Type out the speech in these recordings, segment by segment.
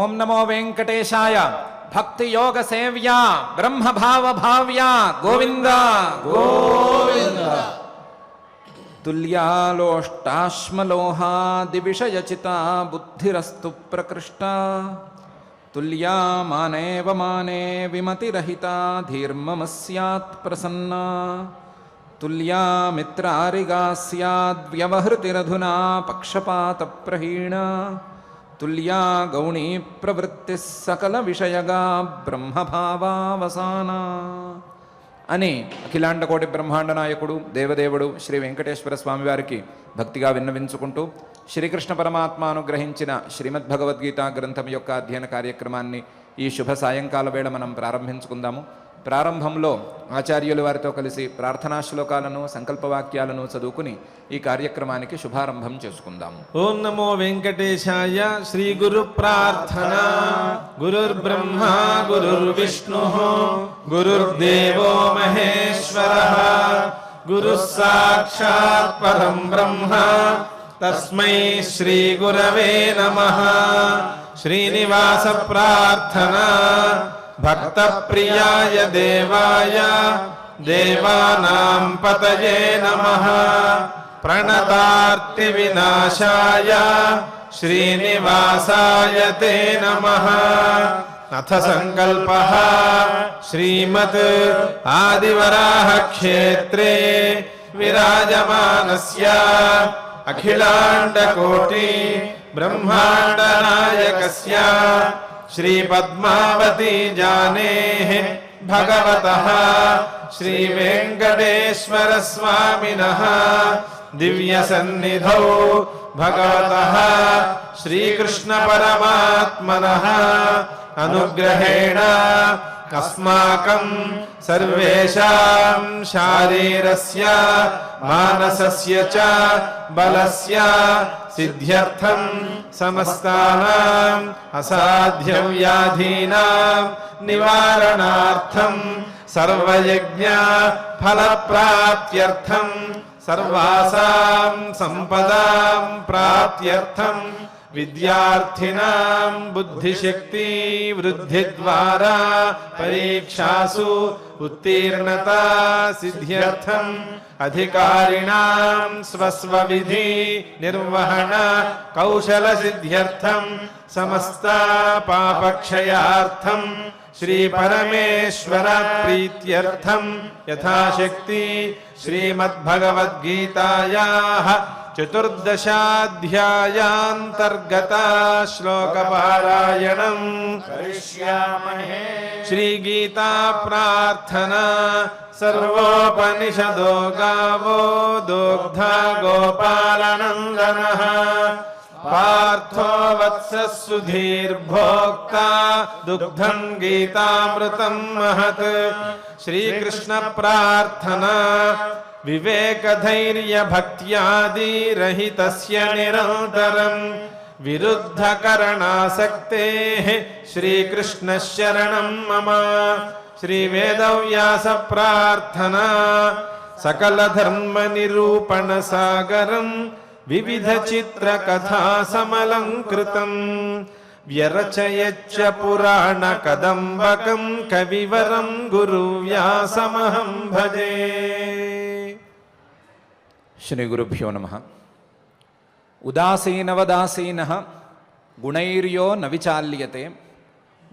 ఓం నమో వెంకటేశాయ. భక్తి యోగ సేవ్యా బ్రహ్మ భావ భావ్యా గోవింద గోవింద. తుల్యాలోష్టాశ్మలోహాది విషయచితా బుద్ధిరస్తు ప్రకృష్ట. తుల్యా మానేవ మానే విమతిరహితా ధీర్మమస్యాత్ ప్రసన్నా. తుల్యా మిత్రారిగా స్యాద్వ్యవహృతిరధునా పక్షపాత ప్రహీణ. తుల్యా గౌణీ ప్రవృత్తి సకల విషయగా బ్రహ్మభావావసాన అని అఖిలాండకోటి బ్రహ్మాండ నాయకుడు దేవదేవుడు శ్రీ వెంకటేశ్వర స్వామివారికి భక్తిగా విన్నవించుకుంటూ శ్రీకృష్ణ పరమాత్మ అనుగ్రహించిన శ్రీమద్భగవద్గీత గ్రంథం యొక్క అధ్యయన కార్యక్రమాన్ని ఈ శుభ సాయంకాల వేళ మనం ప్రారంభించుకుందాము. ప్రారంభంలో ఆచార్యులు వారితో కలిసి ప్రార్థనా శ్లోకాలను సంకల్పవాక్యాలను చదువుకుని ఈ కార్యక్రమానికి శుభారంభం చేసుకుందాము. ఓం నమో వెంకటేశాయ. శ్రీ గురు ప్రార్థన. గురుర్బ్రహ్మ గురుర్విష్ణు గురుర్దేవో మహేశ్వరః. గురుః సాక్షాత్ పరం బ్రహ్మ తస్మై శ్రీ గురవే నమః. శ్రీనివాస ప్రార్థన. భక్త ప్రియాయ దేవాయ దేవానాం పతయే నమః. ప్రణతార్తి వినాశాయ శ్రీనివాసాయ తే నమః. అథ సంకల్పః శ్రీమత్ ఆదివరాహ క్షేత్రే విరాజమానస్య అఖిలాండకోటి బ్రహ్మాండ నాయకస్య శ్రీ పద్మావతి జానేః భగవతః శ్రీ వెంకటేశ్వర స్వామినః దివ్య సన్నిధౌ భగవతః శ్రీకృష్ణ పరమాత్మనః అనుగ్రహేణ అస్మాకం సర్వేషాం శారీరస్య మానసస్య చ బలస్య సిద్ధ్యర్థం సమస్తానాం అసాధ్య వ్యాధీనాం నివారణార్థం సర్వయజ్ఞ ఫలప్రాప్త్యర్థం సర్వాసాం సంపదాం ప్రాప్త్యర్థం విద్యార్థినాం బుద్ధిశక్తి వృద్ధి ద్వారా పరీక్షాసు ఉత్తీర్ణతా సిద్ధ్యర్థం అధికారిణాం స్వస్వ విధి నిర్వహణ కౌశల సిద్ధ్యర్థం సమస్త పాపక్షయార్థం శ్రీ పరమేశ్వర ప్రీత్యర్థం యథాశక్తి శ్రీమద్భగవద్గీతాయాః చతుర్దశాధ్యాయాంతర్గత శ్లోకపారాయణం కరిష్యామహే. శ్రీగీతా ప్రార్థనా. సర్వోపనిషదో గావో దోగ్ధా గోపాలనందనః. పార్థో వత్సః సుధీర్భోక్తా దుగ్ధం గీతామృతం మహత్. శ్రీకృష్ణ ప్రార్థనా. వివేకధైర్య భక్త్యాదిరహితస్య నిరంతరం విరుద్ధకరణాసక్తేః శ్రీకృష్ణ శరణం మమ. శ్రీ వేదవ్యాస ప్రార్థనా. సకల ధర్మ నిరూపణ సాగరం వివిధ చిత్ర కథా సమలంకృతం వ్యరచయచ్చ పురాణ కదంబకం కవివరం గురు వ్యాసమహం భజే. శ్రీ గురుభ్యో నమః. ఉదాసీనవదాసీనః గుణైర్యో న విచాల్యతే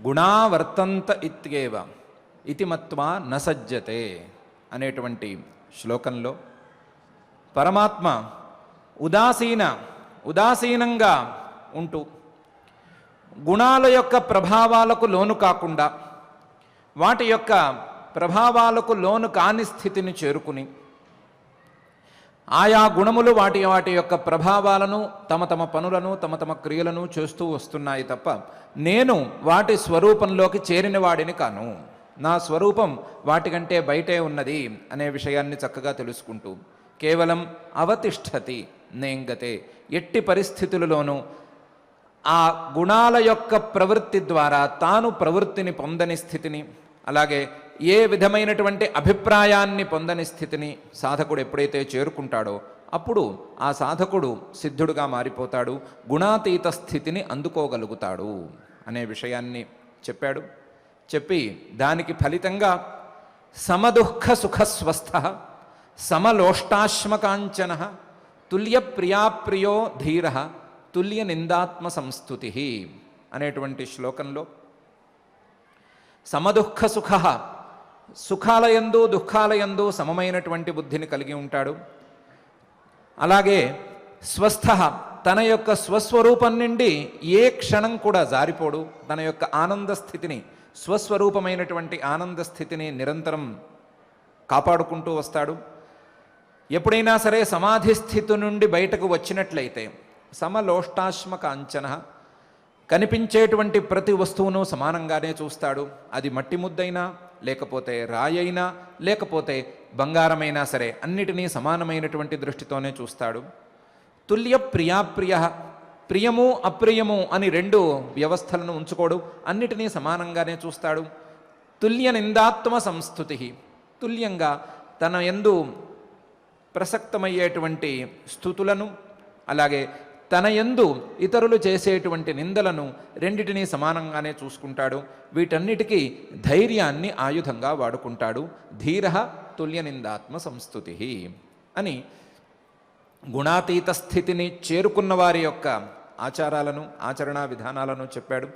గుణా వర్తంత ఇత్యేవ ఇతి మత్వా న సజ్జతే అనేటువంటి శ్లోకంలో పరమాత్మ ఉదాసీనంగా ఉంటూ గుణాల యొక్క ప్రభావాలకు లోను కాకుండా వాటి యొక్క ప్రభావాలకు లోను కాని స్థితిని చేరుకుని ఆయా గుణములు వాటి యొక్క ప్రభావాలను తమ తమ పనులను తమ తమ క్రియలను చేస్తూ వస్తున్నాయి తప్ప నేను వాటి స్వరూపంలోకి చేరిన వాడిని కాను, నా స్వరూపం వాటికంటే బయటే ఉన్నది అనే విషయాన్ని చక్కగా తెలుసుకుంటూ కేవలం అవతిష్ఠతి నేంగతే, ఎట్టి పరిస్థితులలోనూ ఆ గుణాల యొక్క ప్రవృత్తి ద్వారా తాను ప్రవృత్తిని పొందని స్థితిని, అలాగే ఏ విధమైనటువంటి అభిప్రాయాన్ని పొందని స్థితిని సాధకుడు ఎప్పుడైతే చేరుకుంటాడో అప్పుడు ఆ సాధకుడు సిద్ధుడుగా మారిపోతాడు, గుణాతీత స్థితిని అందుకోగలుగుతాడు అనే విషయాన్ని చెప్పాడు. చెప్పి దానికి ఫలితంగా సమదుఃఖ సుఖస్వస్థ సమలోష్టాశ్మకాంచన తుల్య ప్రియాప్రియో ధీర తుల్య నిందాత్మ సంస్తుతి అనేటువంటి శ్లోకంలో సమదుఃఖ సుఖ, సుఖాలయందు దుఃఖాలయందు సమమైనటువంటి బుద్ధిని కలిగి ఉంటాడు. అలాగే స్వస్థ, తన యొక్క స్వస్వరూపం నుండి ఏ క్షణం కూడా జారిపోడు. తన యొక్క ఆనంద స్థితిని, స్వస్వరూపమైనటువంటి ఆనంద స్థితిని నిరంతరం కాపాడుకుంటూ వస్తాడు. ఎప్పుడైనా సరే సమాధి స్థితి నుండి బయటకు వచ్చినట్లయితే సమలోష్టాశ్మ కాంచన, కనిపించేటువంటి ప్రతి వస్తువును సమానంగానే చూస్తాడు. అది మట్టి ముద్దైనా, లేకపోతే రాయైనా, లేకపోతే బంగారమైనా సరే అన్నిటినీ సమానమైనటువంటి దృష్టితోనే చూస్తాడు. తుల్య ప్రియాప్రియ, ప్రియము అప్రియము అని రెండు వ్యవస్థలను ఉంచుకోడు, అన్నిటినీ సమానంగానే చూస్తాడు. తుల్య నిందాత్మ సంస్థుతి, తుల్యంగా తన యందు ప్రసక్తమయ్యేటువంటి స్థుతులను, అలాగే తన యందు ఇతరులు చేసేటువంటి నిందలను రెండిటినీ సమానంగానే చూసుకుంటాడు. వీటన్నిటికీ ధైర్యాన్ని ఆయుధంగా వాడుకుంటాడు. ధీర తుల్య నిందాత్మ సంస్థుతి అని గుణాతీత స్థితిని చేరుకున్న వారి యొక్క ఆచారాలను, ఆచరణా విధానాలను చెప్పాడు.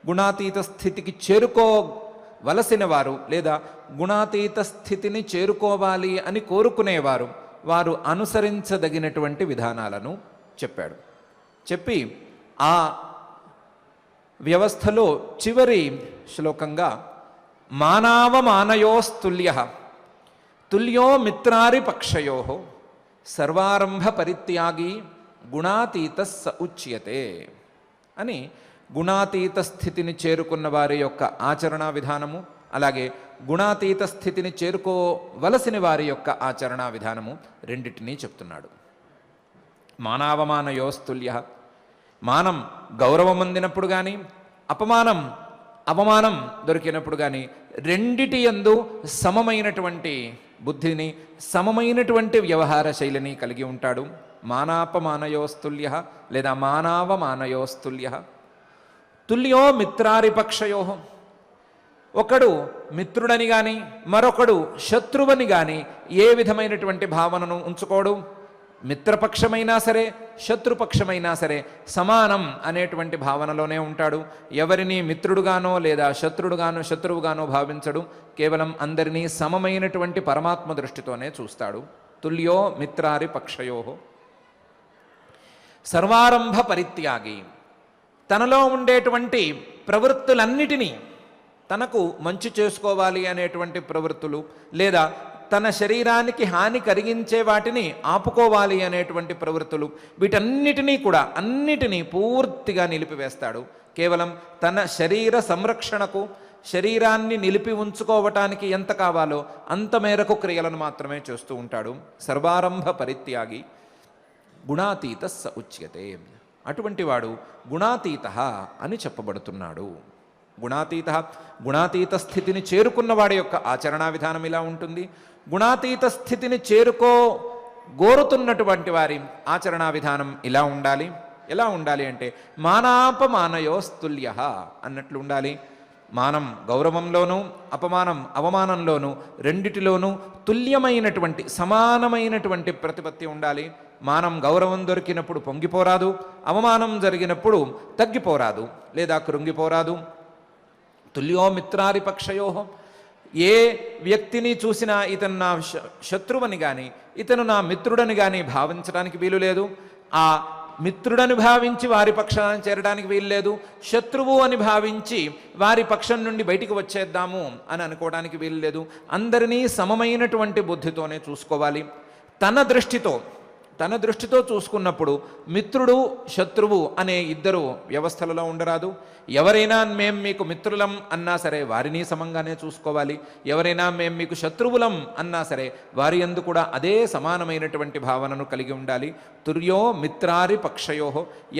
గుణాతీత స్థితికి చేరుకోవలసిన వారు, లేదా గుణాతీత స్థితిని చేరుకోవాలి అని కోరుకునేవారు, వారు అనుసరించదగినటువంటి విధానాలను చెప్పాడు. చెప్పి ఆ వ్యవస్థలో చివరి శ్లోకంగా మానవమానయోస్తుల్య తుల్యో మిత్రారి పక్షయో సర్వారంభ పరిత్యాగి గుణాతీత స ఉచ్యతే అని గుణాతీత స్థితిని చేరుకున్న వారి యొక్క ఆచరణా విధానము, అలాగే గుణాతీత స్థితిని చేరుకోవలసిన వారి యొక్క ఆచరణా విధానము రెండింటినీ చెప్తున్నాడు. మానవమానయోస్తుల్య, మానం గౌరవం అందినప్పుడు కానీ, అపమానం అవమానం దొరికినప్పుడు కానీ రెండిటి యందు సమమైనటువంటి బుద్ధిని, సమమైనటువంటి వ్యవహార శైలిని కలిగి ఉంటాడు. మానాపమానయోస్తుల్య లేదా మానవమానయోస్తుల్య. తుల్యో మిత్రారిపక్షయో, ఒకడు మిత్రుడని కానీ మరొకడు శత్రువని కానీ ఏ విధమైనటువంటి భావనను ఉంచుకోడు. మిత్రపక్షమైనా సరే శత్రుపక్షమైనా సరే సమానం అనేటువంటి భావనలోనే ఉంటాడు. ఎవరిని మిత్రుడుగానో లేదా శత్రువుగానో భావించడు. కేవలం అందరినీ సమమైనటువంటి పరమాత్మ దృష్టితోనే చూస్తాడు. తుల్యో మిత్రారి పక్షయో సర్వారంభ పరిత్యాగి, తనలో ఉండేటువంటి ప్రవృత్తులన్నిటినీ, తనకు మంచి చేసుకోవాలి అనేటువంటి ప్రవృత్తులు, లేదా తన శరీరానికి హాని కలిగించే వాటిని ఆపుకోవాలి అనేటువంటి ప్రవృత్తులు, వీటన్నిటినీ కూడా అన్నిటినీ పూర్తిగా నిలిపివేస్తాడు. కేవలం తన శరీర సంరక్షణకు, శరీరాన్ని నిలిపి ఉంచుకోవటానికి ఎంత కావాలో అంత మేరకు క్రియలను మాత్రమే చేస్తూ ఉంటాడు. సర్వారంభ పరిత్యాగి గుణాతీత స ఉచ్యతే. అటువంటి వాడు గుణాతీత అని చెప్పబడుతున్నాడు. గుణాతీత స్థితిని చేరుకున్న వాడి యొక్క ఆచరణా విధానం ఇలా ఉంటుంది. గుణాతీత స్థితిని గోరుతున్నటువంటి వారి ఆచరణా విధానం ఇలా ఉండాలి. ఎలా ఉండాలి అంటే మానాపమానయోస్తుల్య అన్నట్లు ఉండాలి. మానం గౌరవంలోనూ, అపమానం అవమానంలోనూ, రెండిటిలోనూ తుల్యమైనటువంటి సమానమైనటువంటి ప్రతిపత్తి ఉండాలి. మానం గౌరవం దొరికినప్పుడు పొంగిపోరాదు, అవమానం జరిగినప్పుడు తగ్గిపోరాదు లేదా కృంగిపోరాదు. తుల్యో మిత్రారి పక్షయో, ఏ వ్యక్తిని చూసినా ఇతను నా శత్రువని కానీ ఇతను నా మిత్రుడని కానీ భావించడానికి వీలు లేదు. ఆ మిత్రుడని భావించి వారి పక్షాన్ని చేరడానికి వీలు లేదు. శత్రువు అని భావించి వారి పక్షం నుండి బయటికి వచ్చేద్దాము అని అనుకోవడానికి వీలు లేదు. అందరినీ సమమైనటువంటి బుద్ధితోనే చూసుకోవాలి. తన దృష్టితో చూసుకున్నప్పుడు మిత్రుడు శత్రువు అనే ఇద్దరు వ్యవస్థలలో ఉండరాదు. ఎవరైనా మేం మీకు మిత్రులం అన్నా సరే వారిని సమంగానే చూసుకోవాలి. ఎవరైనా మేం మీకు శత్రువులం అన్నా సరే వారి యందు కూడా అదే సమానమైనటువంటి భావనను కలిగి ఉండాలి. తుర్యో మిత్రారి పక్షయో,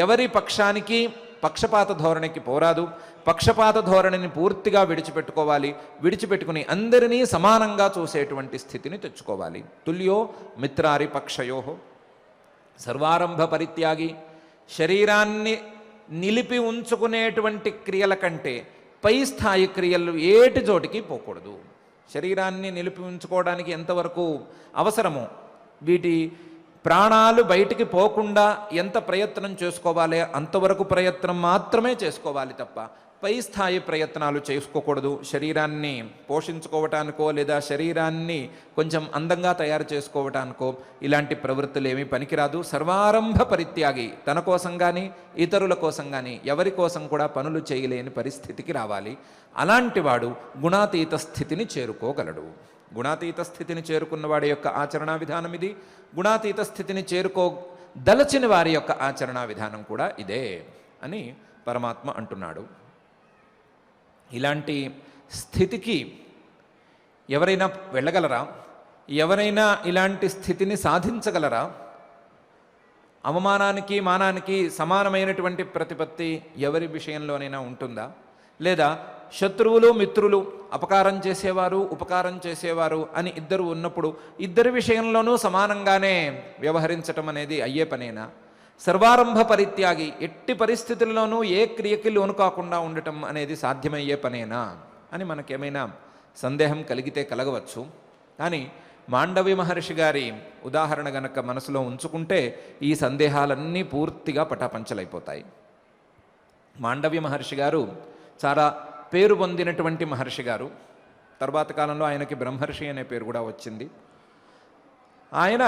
ఎవరి పక్షానికి పక్షపాత ధోరణికి పోరాదు. పక్షపాత ధోరణిని పూర్తిగా విడిచిపెట్టుకుని అందరినీ సమానంగా చూసేటువంటి స్థితిని తెచ్చుకోవాలి. తుల్యో మిత్రారి పక్షయో సర్వారంభ పరిత్యాగి, శరీరాన్ని నిలిపి ఉంచుకునేటువంటి క్రియల కంటే పై స్థాయి క్రియలు ఏటి చోటికి పోకూడదు. శరీరాన్ని నిలిపి ఉంచుకోవడానికి ఎంతవరకు అవసరమో, వీటి ప్రాణాలు బయటికి పోకుండా ఎంత ప్రయత్నం చేసుకోవాలి అంతవరకు ప్రయత్నం మాత్రమే చేసుకోవాలి తప్ప పై స్థాయి ప్రయత్నాలు చేసుకోకూడదు. శరీరాన్ని పోషించుకోవటానికో లేదా శరీరాన్ని కొంచెం అందంగా తయారు చేసుకోవటానికో ఇలాంటి ప్రవృత్తులు ఏమీ పనికిరాదు. సర్వారంభ పరిత్యాగి, తన కోసం కానీ ఇతరుల కోసం కానీ ఎవరి కోసం కూడా పనులు చేయలేని పరిస్థితికి రావాలి. అలాంటి వాడు గుణాతీత స్థితిని చేరుకోగలడు. గుణాతీత స్థితిని చేరుకున్న వాడి యొక్క ఆచరణా విధానం ఇది. గుణాతీత స్థితిని చేరుకోదలచిన వారి యొక్క ఆచరణా విధానం కూడా ఇదే అని పరమాత్మ అంటున్నాడు. ఇలాంటి స్థితికి ఎవరైనా వెళ్ళగలరా? ఎవరైనా ఇలాంటి స్థితిని సాధించగలరా? అవమానానికి మానానికి సమానమైనటువంటి ప్రతిపత్తి ఎవరి విషయంలోనైనా ఉంటుందా? లేదా శత్రువులు మిత్రులు, అపకారం చేసేవారు ఉపకారం చేసేవారు అని ఇద్దరు ఉన్నప్పుడు ఇద్దరి విషయంలోనూ సమానంగానే వ్యవహరించటం అనేది అయ్యే పనేనా? సర్వారంభ పరిత్యాగి, ఎట్టి పరిస్థితుల్లోనూ ఏ క్రియకి లోను కాకుండా ఉండటం అనేది సాధ్యమయ్యే పనేనా అని మనకేమైనా సందేహం కలిగితే కలగవచ్చు. కానీ మాండవ్య మహర్షి గారి ఉదాహరణ గనక మనసులో ఉంచుకుంటే ఈ సందేహాలన్నీ పూర్తిగా పటాపంచలైపోతాయి. మాండవ్య మహర్షి గారు చాలా పేరు పొందినటువంటి మహర్షి గారు. తర్వాత కాలంలో ఆయనకి బ్రహ్మర్షి అనే పేరు కూడా వచ్చింది. ఆయన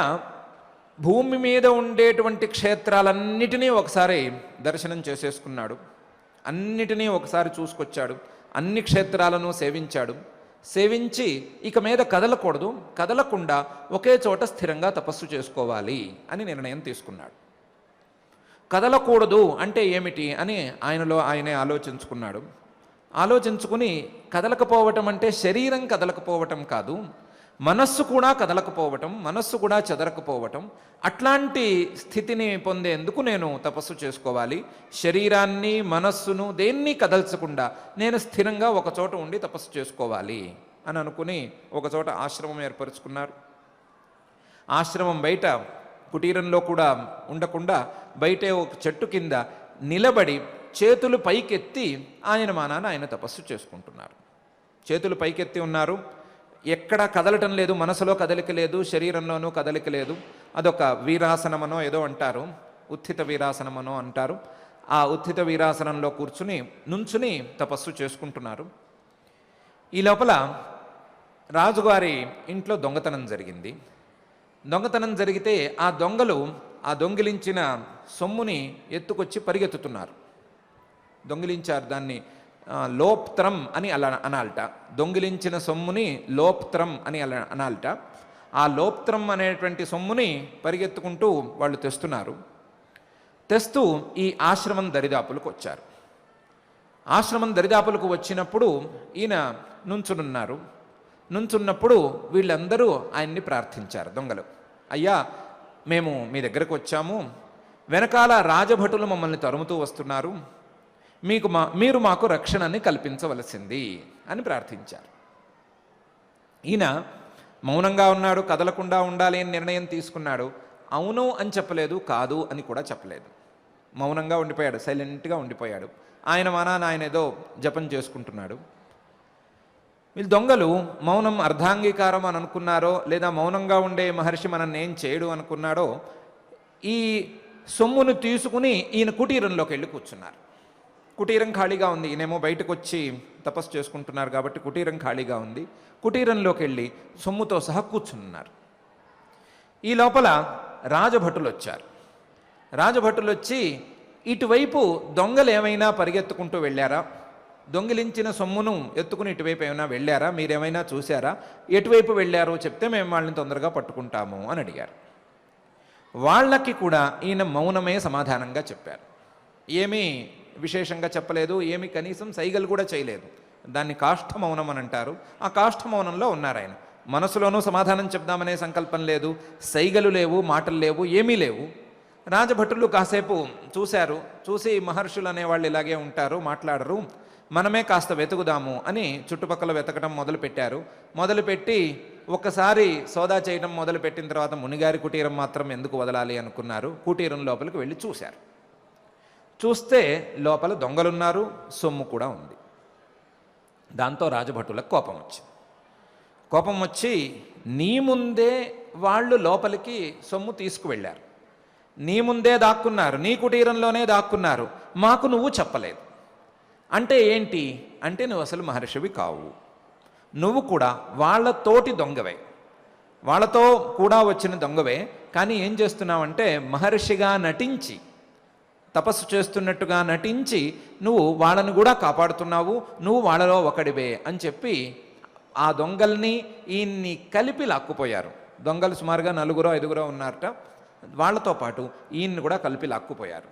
భూమి మీద ఉండేటువంటి క్షేత్రాలన్నిటినీ ఒకసారి దర్శనం చేసేసుకున్నాడు. అన్నిటినీ ఒకసారి చూసుకొచ్చాడు. అన్ని క్షేత్రాలను సేవించాడు. సేవించి ఇక మీద కదలకూడదు, కదలకుండా ఒకే చోట స్థిరంగా తపస్సు చేసుకోవాలి అని నిర్ణయం తీసుకున్నాడు. కదలకూడదు అంటే ఏమిటి అని ఆయనలో ఆయనే ఆలోచించుకున్నాడు. ఆలోచించుకుని కదలకపోవటం అంటే శరీరం కదలకపోవటం కాదు, మనస్సు కూడా కదలకపోవటం, మనస్సు కూడా చెదరకపోవటం. అట్లాంటి స్థితిని పొందేందుకు నేను తపస్సు చేసుకోవాలి. శరీరాన్ని మనస్సును దేన్ని కదల్చకుండా నేను స్థిరంగా ఒకచోట ఉండి తపస్సు చేసుకోవాలి అని అనుకుని ఒకచోట ఆశ్రమం ఏర్పరచుకున్నారు. ఆశ్రమం బయట కుటీరంలో కూడా ఉండకుండా బయటే ఒక చెట్టు కింద నిలబడి చేతులు పైకెత్తి ఆయన మానాన ఆయన తపస్సు చేసుకుంటున్నారు. చేతులు పైకెత్తి ఉన్నారు. ఎక్కడా కదలటం లేదు, మనసులో కదలిక లేదు, శరీరంలోనూ కదలిక లేదు. అదొక వీరాసనమనో ఏదో అంటారు, ఉత్థిత వీరాసనమనో అంటారు. ఆ ఉత్థిత వీరాసనంలో నుంచుని తపస్సు చేసుకుంటున్నారు. ఈ లోపల రాజుగారి ఇంట్లో దొంగతనం జరిగింది. దొంగతనం జరిగితే ఆ దొంగలు ఆ దొంగిలించిన సొమ్ముని ఎత్తుకొచ్చి పరిగెత్తుతున్నారు. దొంగిలించారు, దాన్ని లోప్త్రం అని అలా అనాలట. దొంగిలించిన సొమ్ముని లోప్త్రం అని అలా అనాలట. ఆ లోప్త్రం అనేటువంటి సొమ్ముని పరిగెత్తుకుంటూ వాళ్ళు తెస్తున్నారు. తెస్తూ ఈ ఆశ్రమం దరిదాపులకు వచ్చారు. ఆశ్రమం దరిదాపులకు వచ్చినప్పుడు ఈయన నుంచునున్నారు. నుంచున్నప్పుడు వీళ్ళందరూ ఆయన్ని ప్రార్థించారు. దొంగలు, అయ్యా మేము మీ దగ్గరకు వచ్చాము, వెనకాల రాజభటులు మమ్మల్ని తరుముతూ వస్తున్నారు, మీరు మాకు రక్షణని కల్పించవలసింది అని ప్రార్థించారు. ఈయన మౌనంగా ఉన్నాడు, కదలకుండా ఉండాలి అని నిర్ణయం తీసుకున్నాడు. అవును అని చెప్పలేదు, కాదు అని కూడా చెప్పలేదు. మౌనంగా ఉండిపోయాడు, సైలెంట్గా ఉండిపోయాడు. ఆయన మానాన ఆయన ఏదో జపం చేసుకుంటున్నాడు. వీళ్ళు దొంగలు మౌనం అర్ధాంగీకారం అని అనుకున్నారో లేదా మౌనంగా ఉండే మహర్షి మనల్ని ఏం చేయడు అనుకున్నాడో ఈ సొమ్మును తీసుకుని ఈయన కుటీరంలోకి వెళ్ళి కూర్చున్నారు. కుటీరం ఖాళీగా ఉంది. ఈయనేమో బయటకు వచ్చి తపస్సు చేసుకుంటున్నారు కాబట్టి కుటీరం ఖాళీగా ఉంది. కుటీరంలోకి వెళ్ళి సొమ్ముతో సహా కూర్చున్నారు. ఈ లోపల రాజభటులు వచ్చారు. రాజభటులు వచ్చి ఇటువైపు దొంగలు ఏమైనా పరిగెత్తుకుంటూ వెళ్ళారా, దొంగిలించిన సొమ్మును ఎత్తుకుని ఇటువైపు ఏమైనా వెళ్ళారా, మీరేమైనా చూశారా, ఎటువైపు వెళ్ళారో చెప్తే మేము వాళ్ళని తొందరగా పట్టుకుంటాము అని అడిగారు. వాళ్ళకి కూడా ఈయన మౌనమే సమాధానంగా చెప్పారు. ఏమీ విశేషంగా చెప్పలేదు, ఏమి కనీసం సైగలు కూడా చేయలేదు. దాన్ని కాష్ఠ మౌనం అని అంటారు. ఆ కాష్ఠ మౌనంలో ఉన్నారు ఆయన. మనసులోనూ సమాధానం చెప్దామనే సంకల్పం లేదు, సైగలు లేవు, మాటలు లేవు, ఏమీ లేవు. రాజభటులు కాసేపు చూశారు. చూసి మహర్షులు అనేవాళ్ళు ఇలాగే ఉంటారు, మాట్లాడరు, మనమే కాస్త వెతుకుదాము అని చుట్టుపక్కల వెతకడం మొదలుపెట్టారు. మొదలుపెట్టి ఒక్కసారి సోదా చేయడం మొదలుపెట్టిన తర్వాత మునిగారి కుటీరం మాత్రం ఎందుకు వదలాలి అనుకున్నారు. కుటీరం లోపలికి వెళ్ళి చూశారు. చూస్తే లోపల దొంగలున్నారు, సొమ్ము కూడా ఉంది. దాంతో రాజభటులకు కోపం వచ్చింది. కోపం వచ్చి, నీ ముందే వాళ్ళు లోపలికి సొమ్ము తీసుకువెళ్ళారు, నీ ముందే దాక్కున్నారు, నీ కుటీరంలోనే దాక్కున్నారు, మాకు నువ్వు చెప్పలేదు. అంటే ఏంటి అంటే, నువ్వు అసలు మహర్షివి కావు, నువ్వు కూడా వాళ్ళతోటి దొంగవే, వాళ్ళతో కూడా వచ్చిన దొంగవే. కానీ ఏం చేస్తున్నావంటే, మహర్షిగా నటించి, తపస్సు చేస్తున్నట్టుగా నటించి నువ్వు వాళ్ళని కూడా కాపాడుతున్నావు, నువ్వు వాళ్ళలో ఒకడివే అని చెప్పి ఆ దొంగల్ని ఈయన్ని కలిపి లాక్కుపోయారు. దొంగలు సుమారుగా 4-5 ఉన్నారట. వాళ్ళతో పాటు ఈయన్ని కూడా కలిపి లాక్కుపోయారు.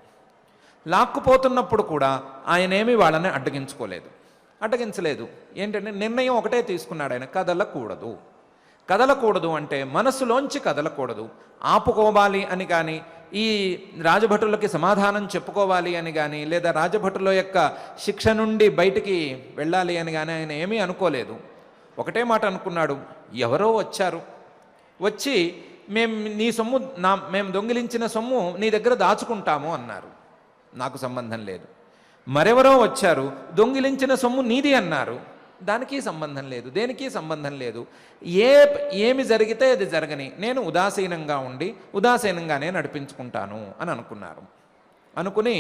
లాక్కుపోతున్నప్పుడు కూడా ఆయనేమి వాళ్ళని అడ్డగించలేదు. ఏంటంటే నిర్ణయం ఒకటే తీసుకున్నాడు ఆయన, కదలకూడదు అంటే మనసులోంచి కదలకూడదు, ఆపుకోవాలి అని కానీ, ఈ రాజభటులకి సమాధానం చెప్పుకోవాలి అని కానీ, లేదా రాజభటుల యొక్క శిక్ష నుండి బయటికి వెళ్ళాలి అని కానీ ఆయన ఏమీ అనుకోలేదు. ఒకటే మాట అనుకున్నాడు, ఎవరో వచ్చి మేము దొంగిలించిన సొమ్ము నీ దగ్గర దాచుకుంటాము అన్నారు, నాకు సంబంధం లేదు. మరెవరో వచ్చారు, దొంగిలించిన సొమ్ము నీది అన్నారు, దానికి సంబంధం లేదు, దేనికి సంబంధం లేదు. ఏమి జరిగితే అది జరగని, నేను ఉదాసీనంగానే నడిపించుకుంటాను అని అనుకున్నారు. అనుకుని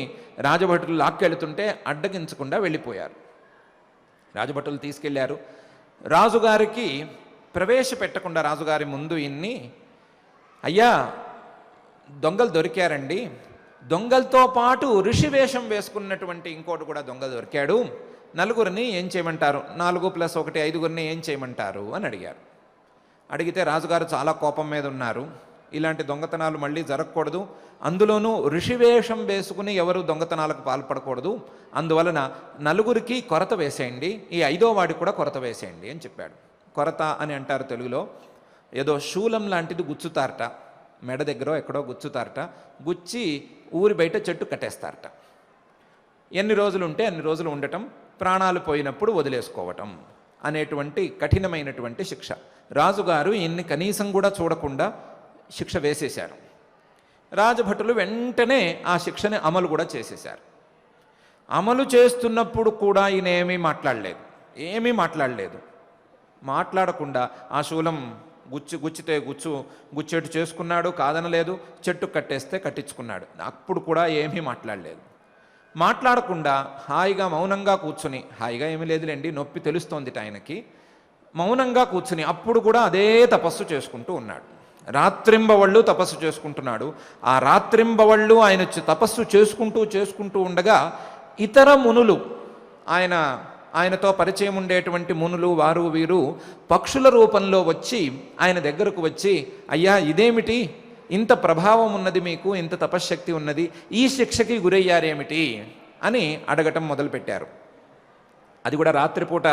రాజభటులు లాక్కెళ్తుంటే అడ్డగించకుండా వెళ్ళిపోయారు. రాజభటులు తీసుకెళ్లారు. రాజుగారికి ప్రవేశపెట్టకుండా రాజుగారి ముందు ఇన్ని, అయ్యా దొంగలు దొరికారండి, దొంగలతో పాటు ఋషి వేషం వేసుకున్నటువంటి ఇంకోటి కూడా దొంగ దొరికాడు, 4 ఏం చేయమంటారు, 4+1 5 ఏం చేయమంటారు అని అడిగారు. అడిగితే రాజుగారు చాలా కోపం మీద ఉన్నారు. ఇలాంటి దొంగతనాలు మళ్ళీ జరగకూడదు, అందులోనూ ఋషివేషం వేసుకుని ఎవరు దొంగతనాలకు పాల్పడకూడదు, అందువలన 4కి కొరత వేసేయండి, ఈ 5వ వాడికి కూడా కొరత వేసేయండి అని చెప్పాడు. కొరత అని అంటారు తెలుగులో, ఏదో శూలం లాంటిది గుచ్చుతారట, మెడ దగ్గర ఎక్కడో గుచ్చుతారట, గుచ్చి ఊరి బయట చెట్టు కట్టేస్తారట. ఎన్ని రోజులు ఉంటే అన్ని రోజులు ఉండటం, ప్రాణాలు పోయినప్పుడు వదిలేసుకోవటం అనేటువంటి కఠినమైనటువంటి శిక్ష. రాజుగారు ఇన్ని కనీసం కూడా చూడకుండా శిక్ష వేసేశారు. రాజభటులు వెంటనే ఆ శిక్షని అమలు కూడా చేసేశారు. అమలు చేస్తున్నప్పుడు కూడా ఈయన ఏమీ మాట్లాడలేదు. మాట్లాడకుండా ఆ శూలం గుచ్చితే గుచ్చేటు చేసుకున్నాడు, కాదనలేదు, చెట్టు కట్టేస్తే కట్టించుకున్నాడు. అప్పుడు కూడా ఏమీ మాట్లాడకుండా హాయిగా మౌనంగా కూర్చుని, హాయిగా ఏమీ లేదులేండి, నొప్పి తెలుస్తోంది ఆయనకి, మౌనంగా కూర్చుని అప్పుడు కూడా అదే తపస్సు చేసుకుంటూ ఉన్నాడు. రాత్రింబవళ్ళు తపస్సు చేసుకుంటున్నాడు. ఆ రాత్రింబవళ్ళు ఆయన తపస్సు చేసుకుంటూ ఉండగా ఇతర మునులు, ఆయనతో పరిచయం ఉండేటువంటి మునులు, వారు వీరు పక్షుల రూపంలో వచ్చి ఆయన దగ్గరకు వచ్చి, అయ్యా ఇదేమిటి, ఇంత ప్రభావం ఉన్నది మీకు, ఇంత తపశ్శక్తి ఉన్నది, ఈ శిక్షకి గురయ్యారేమిటి అని అడగటం మొదలుపెట్టారు. అది కూడా రాత్రిపూట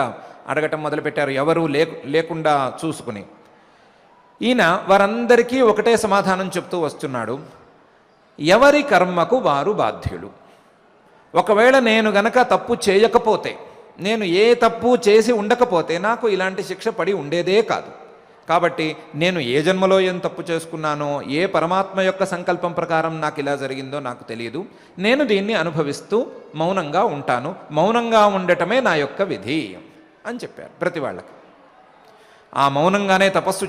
అడగటం మొదలుపెట్టారు, ఎవరు లేకుండా చూసుకుని. ఈయన వారందరికీ ఒకటే సమాధానం చెప్తూ వస్తున్నాడు, ఎవరి కర్మకు వారు బాధ్యులు. ఒకవేళ నేను గనక తప్పు చేయకపోతే, నేను ఏ తప్పు చేసి ఉండకపోతే నాకు ఇలాంటి శిక్ష పడి ఉండేదే కాదు. కాబట్టి నేను ఏ జన్మలో ఏం తప్పు చేసుకున్నానో, ఏ పరమాత్మ యొక్క సంకల్పం ప్రకారం నాకు ఇలా జరిగిందో నాకు తెలియదు, నేను దీన్ని అనుభవిస్తూ మౌనంగా ఉంటాను, మౌనంగా ఉండటమే నా యొక్క విధి అని చెప్పారు ప్రతి వాళ్ళకి. ఆ మౌనంగానే తపస్సు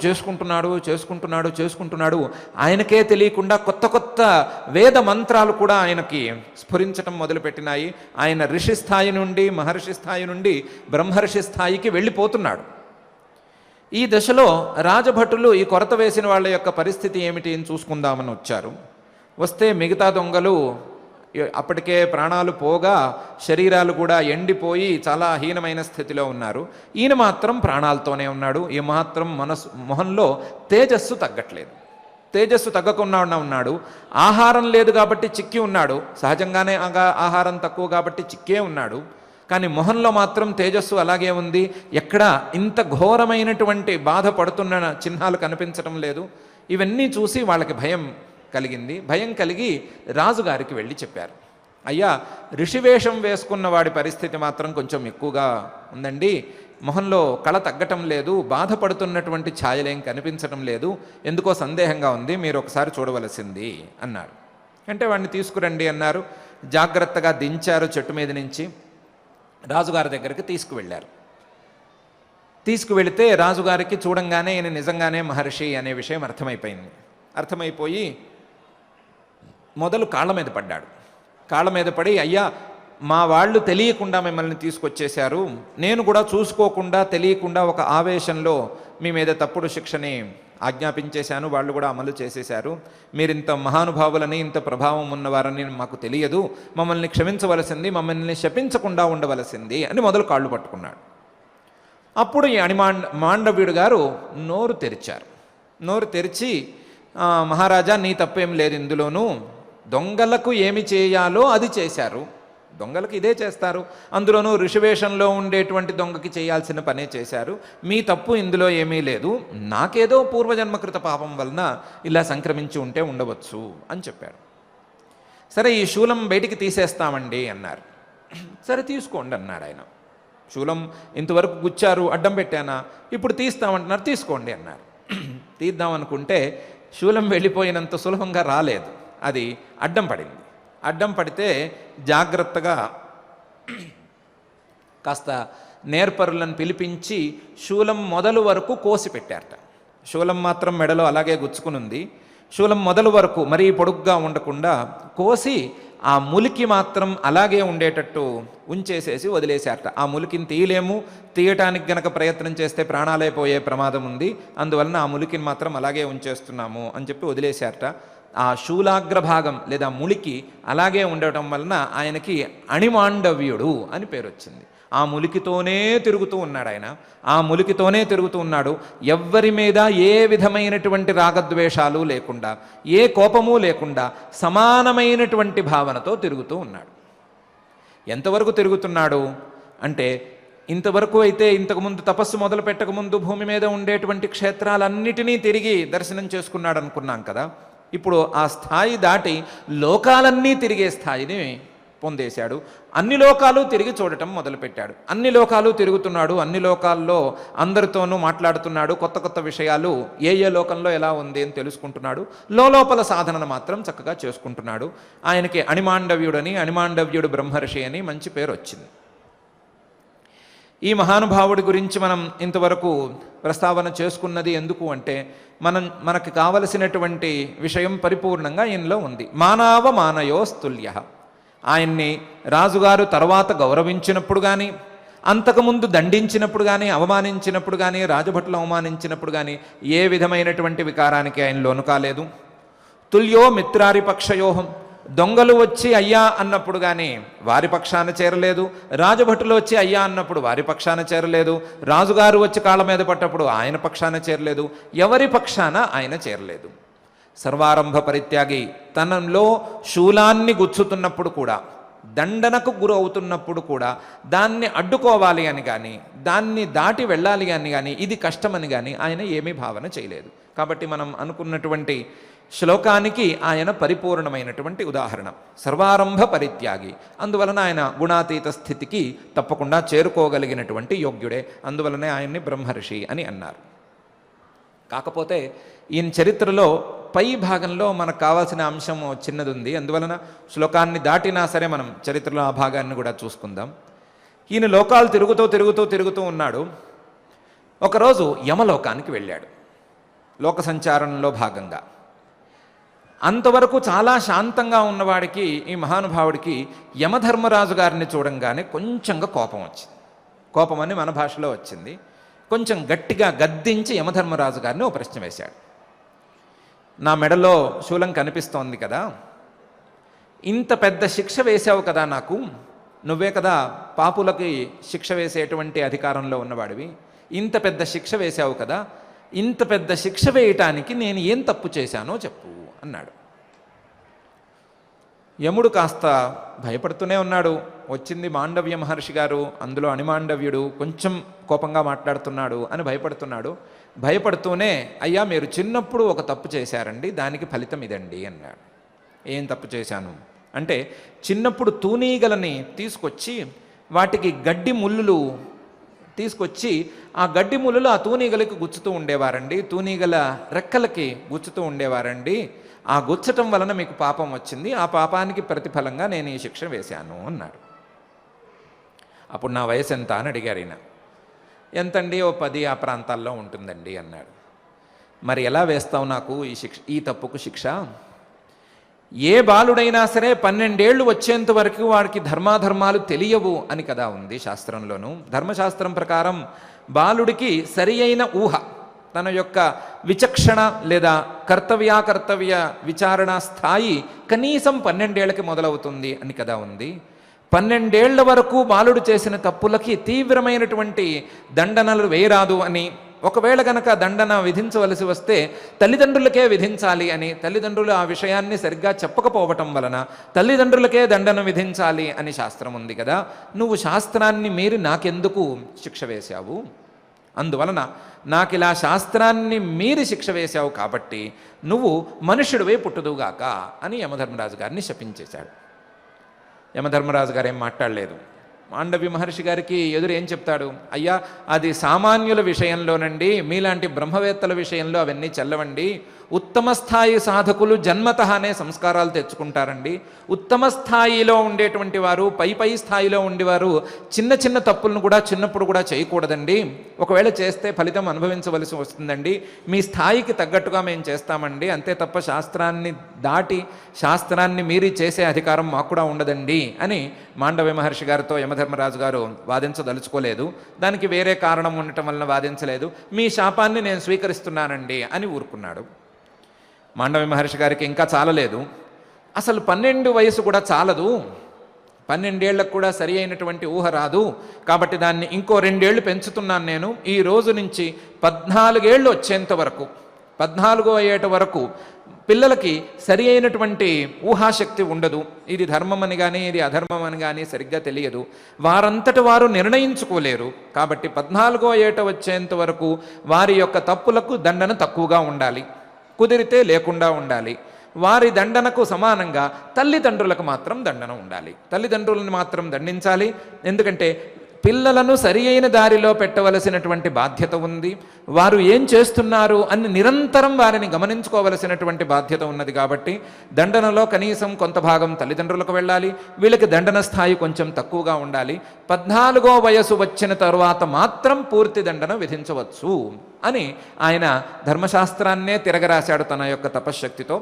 చేసుకుంటున్నాడు. ఆయనకే తెలియకుండా కొత్త వేద మంత్రాలు కూడా ఆయనకి స్ఫురించటం మొదలుపెట్టినాయి. ఆయన ఋషి స్థాయి నుండి, మహర్షి స్థాయి నుండి బ్రహ్మర్షి స్థాయికి వెళ్ళిపోతున్నాడు. ఈ దశలో రాజభటులు ఈ కొరత వేసిన వాళ్ళ యొక్క పరిస్థితి ఏమిటి అని చూసుకుందామని వచ్చారు. వస్తే మిగతా దొంగలు అప్పటికే ప్రాణాలు పోగా శరీరాలు కూడా ఎండిపోయి చాలా హీనమైన స్థితిలో ఉన్నారు. ఈయన మాత్రం ప్రాణాలతోనే ఉన్నాడు. ఈ మాత్రం మొహంలో తేజస్సు తగ్గట్లేదు. తేజస్సు తగ్గకుండా ఉన్నాడు. ఆహారం లేదు కాబట్టి చిక్కి ఉన్నాడు. సహజంగానే ఆహారం తక్కువ కాబట్టి చిక్కే ఉన్నాడు. కానీ మొహంలో మాత్రం తేజస్సు అలాగే ఉంది. ఎక్కడ ఇంత ఘోరమైనటువంటి బాధపడుతున్న చిహ్నాలు కనిపించడం లేదు. ఇవన్నీ చూసి వాళ్ళకి భయం కలిగింది. భయం కలిగి రాజుగారికి వెళ్ళి చెప్పారు, అయ్యా ఋషివేషం వేసుకున్న వాడి పరిస్థితి మాత్రం కొంచెం ఎక్కువగా ఉందండి, మొహంలో కళ తగ్గటం లేదు, బాధపడుతున్నటువంటి ఛాయలేం కనిపించడం లేదు, ఎందుకో సందేహంగా ఉంది, మీరు ఒకసారి చూడవలసింది అన్నారు. అంటే వాడిని తీసుకురండి అన్నారు. జాగ్రత్తగా దించారు చెట్టు మీద నుంచి, రాజుగారి దగ్గరికి తీసుకువెళ్ళారు. తీసుకువెళితే రాజుగారికి చూడంగానే ఈయన నిజంగానే మహర్షి అనే విషయం అర్థమైపోయింది. అర్థమైపోయి మొదలు కాళ్ళ మీద పడ్డాడు. కాళ్ళ మీద పడి, అయ్యా మా వాళ్ళు తెలియకుండా మిమ్మల్ని తీసుకొచ్చేశారు, నేను కూడా చూసుకోకుండా తెలియకుండా ఒక ఆవేశంలో మీ మీద తప్పుడు శిక్షని ఆజ్ఞాపించేశాను, వాళ్ళు కూడా అమలు చేసేశారు, మీరింత మహానుభావులని ఇంత ప్రభావం ఉన్నవారని మాకు తెలియదు, మమ్మల్ని క్షమించవలసింది, మమ్మల్ని శపించకుండా ఉండవలసింది అని మొదలు కాళ్ళు పట్టుకున్నాడు. అప్పుడు ఈ మాండవ్యుడు గారు నోరు తెరిచారు. నోరు తెరిచి, మహారాజా నీ తప్పేం లేదు ఇందులోనూ, దొంగలకు ఏమి చేయాలో అది చేశారు, దొంగలకు ఇదే చేస్తారు, అందులోనూ ఋషివేషంలో ఉండేటువంటి దొంగకి చేయాల్సిన పనే చేశారు, మీ తప్పు ఇందులో ఏమీ లేదు, నాకేదో పూర్వజన్మకృత పాపం వలన ఇలా సంక్రమించి ఉంటే ఉండవచ్చు అని చెప్పాడు. సరే ఈ శూలం బయటికి తీసేస్తామండి అన్నారు. సరే తీసుకోండి అన్నాడు ఆయన. శూలం ఇంతవరకు గుచ్చారు, అడ్డం పెట్టానా, ఇప్పుడు తీస్తామంటున్నారు, తీసుకోండి అన్నారు. తీద్దామనుకుంటే శూలం వెళ్ళిపోయినంత సులభంగా రాలేదు, అది అడ్డం పడింది. అడ్డం పడితే జాగ్రత్తగా కాస్త నేర్పరులను పిలిపించి శూలం మొదలు వరకు కోసి పెట్టారట. శూలం మాత్రం మెడలో అలాగే గుచ్చుకునుంది. శూలం మొదలు వరకు మరీ పొడుగ్గా ఉండకుండా కోసి ఆ ములికి మాత్రం అలాగే ఉండేటట్టు ఉంచేసేసి వదిలేశారట. ఆ ములికిని తీయలేము, తీయటానికి గనక ప్రయత్నం చేస్తే ప్రాణాలే పోయే ప్రమాదం ఉంది, అందువలన ఆ ములికిని మాత్రం అలాగే ఉంచేస్తున్నాము అని చెప్పి వదిలేశారట. ఆ శూలాగ్రభాగం లేదా ములికి అలాగే ఉండటం వలన ఆయనకి అణిమాండవ్యుడు అని పేరు వచ్చింది. ఆ ములికితోనే తిరుగుతూ ఉన్నాడు ఆయన, ఆ ములికితోనే తిరుగుతూ ఉన్నాడు. ఎవ్వరి మీద ఏ విధమైనటువంటి రాగద్వేషాలు లేకుండా, ఏ కోపము లేకుండా సమానమైనటువంటి భావనతో తిరుగుతూ ఉన్నాడు. ఎంతవరకు తిరుగుతున్నాడు అంటే, ఇంతవరకు అయితే ఇంతకుముందు తపస్సు మొదలు పెట్టకముందు భూమి మీద ఉండేటువంటి క్షేత్రాలన్నిటినీ తిరిగి దర్శనం చేసుకున్నాడు అనుకున్నాం కదా. ఇప్పుడు ఆ స్థాయి దాటి లోకాలన్నీ తిరిగే స్థాయిని పొందేశాడు. అన్ని లోకాలు తిరిగి చూడటం మొదలుపెట్టాడు. అన్ని లోకాలు తిరుగుతున్నాడు, అన్ని లోకాల్లో అందరితోనూ మాట్లాడుతున్నాడు, కొత్త కొత్త విషయాలు ఏ ఏ లోకంలో ఎలా ఉంది అని తెలుసుకుంటున్నాడు. లోపల సాధనను మాత్రం చక్కగా చేసుకుంటున్నాడు. ఆయనకి అణిమాండవ్యుడని, అణిమాండవ్యుడు బ్రహ్మర్షి అని మంచి పేరు వచ్చింది. ఈ మహానుభావుడి గురించి మనం ఇంతవరకు ప్రస్తావన చేసుకున్నది ఎందుకు అంటే, మనకి కావలసినటువంటి విషయం పరిపూర్ణంగా ఈయనలో ఉంది. మానవ మానయోస్తుల్య. ఆయన్ని రాజుగారు తర్వాత గౌరవించినప్పుడు కానీ, అంతకుముందు దండించినప్పుడు కానీ, అవమానించినప్పుడు కానీ, రాజభటులు అవమానించినప్పుడు కానీ ఏ విధమైనటువంటి వికారానికి ఆయన లోను కాలేదు. తుల్యో మిత్రారి పక్షయోహం. దొంగలు వచ్చి అయ్యా అన్నప్పుడు కానీ వారి పక్షాన చేరలేదు, రాజభటులు వచ్చి అయ్యా అన్నప్పుడు వారి పక్షాన చేరలేదు, రాజుగారు వచ్చి కాళ్ళ మీద పట్టప్పుడు ఆయన పక్షాన చేరలేదు, ఎవరి పక్షాన ఆయన చేరలేదు. సర్వారంభ పరిత్యాగి. తనలో శూలాన్ని గుచ్చుతున్నప్పుడు కూడా, దండనకు గురి అవుతున్నప్పుడు కూడా దాన్ని అడ్డుకోవాలి అని కానీ, దాన్ని దాటి వెళ్ళాలి అని కానీ, ఇది కష్టమని కానీ ఆయన ఏమీ భావన చేయలేదు. కాబట్టి మనం అనుకున్నటువంటి శ్లోకానికి ఆయన పరిపూర్ణమైనటువంటి ఉదాహరణ. సర్వారంభ పరిత్యాగి. అందువలన ఆయన గుణాతీత స్థితికి తప్పకుండా చేరుకోగలిగినటువంటి యోగ్యుడే. అందువలనే ఆయన్ని బ్రహ్మర్షి అని అన్నారు. కాకపోతే ఈయన చరిత్రలో పై భాగంలో మనకు కావాల్సిన అంశం చిన్నది ఉంది. అందువలన శ్లోకాన్ని దాటినా సరే మనం చరిత్రలో ఆ భాగాన్ని కూడా చూసుకుందాం. ఈయన లోకాలు తిరుగుతూ తిరుగుతూ తిరుగుతూ ఉన్నాడు. ఒకరోజు యమలోకానికి వెళ్ళాడు లోక సంచారంలో భాగంగా. అంతవరకు చాలా శాంతంగా ఉన్నవాడికి, ఈ మహానుభావుడికి యమధర్మరాజు గారిని చూడంగానే కొంచెంగా కోపం వచ్చింది. కోపం అని మన భాషలో వచ్చింది. కొంచెం గట్టిగా గద్దించి యమధర్మరాజు గారిని ఓ ప్రశ్న వేశాడు. నా మెడలో శూలం కనిపిస్తోంది కదా, ఇంత పెద్ద శిక్ష వేశావు కదా నాకు, నువ్వే కదా పాపులకి శిక్ష వేసేటువంటి అధికారంలో ఉన్నవాడివి, ఇంత పెద్ద శిక్ష వేశావు కదా, ఇంత పెద్ద శిక్ష వేయటానికి నేను ఏం తప్పు చేశానో చెప్పు అన్నాడు. యముడు కాస్త భయపడుతూనే ఉన్నాడు. వచ్చింది మాండవ్య మహర్షి గారు, అందులో అణిమాండవ్యుడు కొంచెం కోపంగా మాట్లాడుతున్నాడు అని భయపడుతున్నాడు. భయపడుతూనే, అయ్యా మీరు చిన్నప్పుడు ఒక తప్పు చేశారండి, దానికి ఫలితం ఇదండి అన్నాడు. ఏం తప్పు చేశాను అంటే, చిన్నప్పుడు తూనీగలని తీసుకొచ్చి వాటికి గడ్డి ముళ్ళులు తీసుకొచ్చి ఆ గడ్డి ముళ్ళులు ఆ తూనీగలకి గుచ్చుతూ ఉండేవారండి, తూనీగల రెక్కలకి గుచ్చుతూ ఉండేవారండి. ఆ గుచ్చటం వలన మీకు పాపం వచ్చింది, ఆ పాపానికి ప్రతిఫలంగా నేను ఈ శిక్ష వేశాను అన్నాడు. అప్పుడు నా వయసు ఎంత అని అడిగారు ఈయన. ఎంతండి, ఓ 10 ఆ ప్రాంతాల్లో ఉంటుందండి అన్నాడు. మరి ఎలా వేస్తావు నాకు ఈ తప్పుకు శిక్ష? ఏ బాలుడైనా సరే 12 ఏళ్ళు వచ్చేంత వరకు వాడికి ధర్మాధర్మాలు తెలియవు అని కదా ఉంది శాస్త్రంలోనూ. ధర్మశాస్త్రం ప్రకారం బాలుడికి సరి అయిన ఊహ, తన యొక్క విచక్షణ లేదా కర్తవ్య విచారణ స్థాయి కనీసం 12 ఏళ్ళకి మొదలవుతుంది అని కదా ఉంది. 12 ఏళ్ల వరకు బాలుడు చేసిన తప్పులకి తీవ్రమైనటువంటి దండనలు వేయరాదు అని, ఒకవేళ గనక దండన విధించవలసి వస్తే తల్లిదండ్రులకే విధించాలి అని, తల్లిదండ్రులు ఆ విషయాన్ని సరిగ్గా చెప్పకపోవటం వలన తల్లిదండ్రులకే దండన విధించాలి అని శాస్త్రం ఉంది కదా. నువ్వు శాస్త్రాన్ని మీరి నాకెందుకు శిక్ష వేశావు? అందువలన నాకు ఇలా శాస్త్రాన్ని మీరి శిక్ష వేశావు కాబట్టి నువ్వు మనుష్యుడివే పుట్టుదుగాక అని యమధర్మరాజు గారిని శపించేశాడు. యమధర్మరాజు గారు ఏం మాట్లాడలేదు. మాండవ్య మహర్షి గారికి ఎదురు ఏం చెప్తాడు? అయ్యా, అది సామాన్యుల విషయంలోనండి, మీలాంటి బ్రహ్మవేత్తల విషయంలో అవన్నీ చెల్లవండి. ఉత్తమ స్థాయి సాధకులు జన్మతహానే సంస్కారాలు తెచ్చుకుంటారండి. ఉత్తమ స్థాయిలో ఉండేటువంటి వారు, పై స్థాయిలో ఉండేవారు చిన్న చిన్న తప్పులను కూడా చిన్నప్పుడు కూడా చేయకూడదండి. ఒకవేళ చేస్తే ఫలితం అనుభవించవలసి వస్తుందండి. మీ స్థాయికి తగ్గట్టుగా మేము చేస్తామండి, అంతే తప్ప శాస్త్రాన్ని దాటి శాస్త్రాన్ని మీరి చేసే అధికారం మాకు కూడా ఉండదండి అని మాండవ్య మహర్షి గారితో యమధర్మరాజు గారు వాదించదలుచుకోలేదు. దానికి వేరే కారణం ఉండటం వలన వాదించలేదు. మీ శాపాన్ని నేను స్వీకరిస్తున్నానండి అని ఊరుకున్నాడు. మాండవ్య మహర్షి గారికి ఇంకా చాలలేదు. అసలు 12 వయసు కూడా చాలదు, 12 ఏళ్లకు కూడా సరి అయినటువంటి ఊహ రాదు, కాబట్టి దాన్ని ఇంకో 2 ఏళ్ళు పెంచుతున్నాను నేను. ఈ రోజు నుంచి 14 ఏళ్ళు వచ్చేంత వరకు, 14వ ఏట వరకు పిల్లలకి సరి అయినటువంటి ఊహాశక్తి ఉండదు. ఇది ధర్మం అని కానీ ఇది అధర్మం అని కానీ సరిగ్గా తెలియదు. వారంతటి వారు నిర్ణయించుకోలేరు. కాబట్టి 14వ ఏట వచ్చేంత వరకు వారి యొక్క తప్పులకు దండన తక్కువగా ఉండాలి, కుదిరితే లేకుండా ఉండాలి. వారి దండనకు సమానంగా తల్లిదండ్రులకు మాత్రం దండన ఉండాలి. తల్లిదండ్రులను మాత్రం దండించాలి. ఎందుకంటే పిల్లలను సరి అయిన దారిలో పెట్టవలసినటువంటి బాధ్యత ఉంది. వారు ఏం చేస్తున్నారు అని నిరంతరం వారిని గమనించుకోవలసినటువంటి బాధ్యత ఉన్నది. కాబట్టి దండనలో కనీసం కొంత భాగం తల్లిదండ్రులకు వెళ్ళాలి. వీళ్ళకి దండన స్థాయి కొంచెం తక్కువగా ఉండాలి. 14వ వయసు వచ్చిన తరువాత మాత్రం పూర్తి దండన విధించవచ్చు అని ఆయన ధర్మశాస్త్రాన్నే తిరగరాశాడు తన యొక్క తపశ్శక్తితో.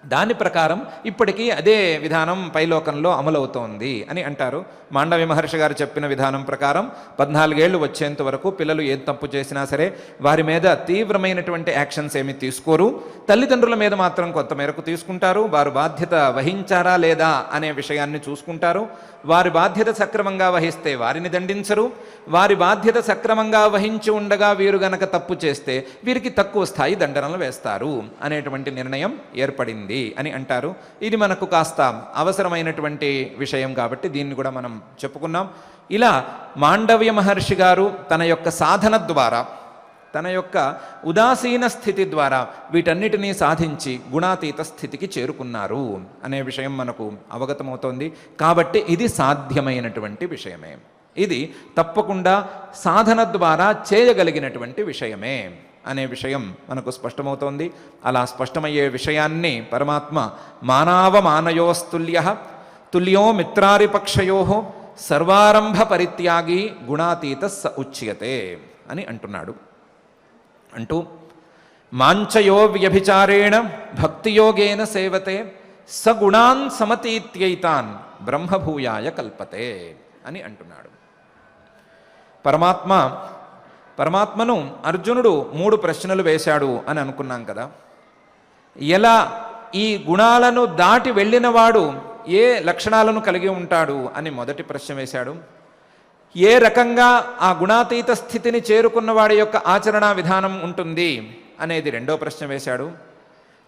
దాని ప్రకారం ఇప్పటికీ అదే విధానం పైలోకంలో అమలవుతోంది అని అంటారు. మాండవ్య మహర్షి గారు చెప్పిన విధానం ప్రకారం 14 ఏళ్ళు వచ్చేంత వరకు పిల్లలు ఏ తప్పు చేసినా సరే వారి మీద తీవ్రమైనటువంటి యాక్షన్స్ ఏమి తీసుకోరు. తల్లిదండ్రుల మీద మాత్రం కొంత మేరకు తీసుకుంటారు. వారు బాధ్యత వహించారా లేదా అనే విషయాన్ని చూసుకుంటారు. వారి బాధ్యత సక్రమంగా వహిస్తే వారిని దండించరు. వారి బాధ్యత సక్రమంగా వహించి ఉండగా వీరు గనక తప్పు చేస్తే వీరికి తక్కువ స్థాయి దండనలు వేస్తారు అనేటువంటి నిర్ణయం ఏర్పడింది అని అంటారు. ఇది మనకు కాస్త అవసరమైనటువంటి విషయం కాబట్టి దీన్ని కూడా మనం చెప్పుకున్నాం. ఇలా మాండవ్య మహర్షి గారు తన యొక్క సాధన ద్వారా, తన యొక్క ఉదాసీన స్థితి ద్వారా వీటన్నిటినీ సాధించి గుణాతీత స్థితికి చేరుకున్నారు అనే విషయం మనకు అవగతమవుతోంది. కాబట్టి ఇది సాధ్యమైనటువంటి విషయమే. ఇది తప్పకుండా సాధన ద్వారా చేయగలిగినటువంటి విషయమే అనే విషయం మనకు స్పష్టమవుతోంది. అలా స్పష్టమయ్యే విషయాన్ని పరమాత్మ మానవమానయోస్తుల్య తుల్యో మిత్రారిపక్షయో సర్వారంభ పరిత్యాగి గుణాతీత స ఉచ్యతే అని అంటున్నాడు. అంటూ మాంచయో వ్యభిచారేణ భక్తియోగేన సేవతే సగుణాన్ సమతీత్యైతాన్ బ్రహ్మభూయాయ కల్పతే అని అంటున్నాడు. పరమాత్మను అర్జునుడు 3 ప్రశ్నలు వేశాడు అని అనుకున్నాం కదా. ఎలా ఈ గుణాలను దాటి వెళ్ళినవాడు ఏ లక్షణాలను కలిగి ఉంటాడు అని మొదటి ప్రశ్న వేశాడు. ఏ రకంగా ఆ గుణాతీత స్థితిని చేరుకున్న వాడి యొక్క ఆచరణా విధానం ఉంటుంది అనేది 2వ ప్రశ్న వేశాడు.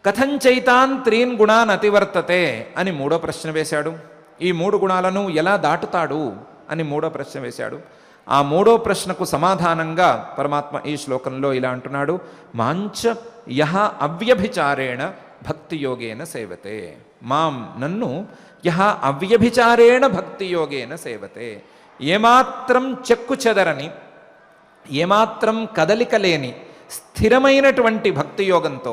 కథంచైతాన్ 3 గుణాన్ అతివర్తతే అని 3వ ప్రశ్న వేశాడు. ఈ 3 గుణాలను ఎలా దాటుతాడు అని 3వ ప్రశ్న వేశాడు. ఆ 3వ ప్రశ్నకు సమాధానంగా పరమాత్మ ఈ శ్లోకంలో ఇలా అంటున్నాడు. మాంచ యహ అవ్యభిచారేణ భక్తియోగేన సేవతే. నన్ను యహ అవ్యభిచారేణ భక్తియోగేన సేవతే. ఏమాత్రం చెక్కు చెదరని, ఏమాత్రం కదలిక లేని స్థిరమైనటువంటి భక్తియోగంతో,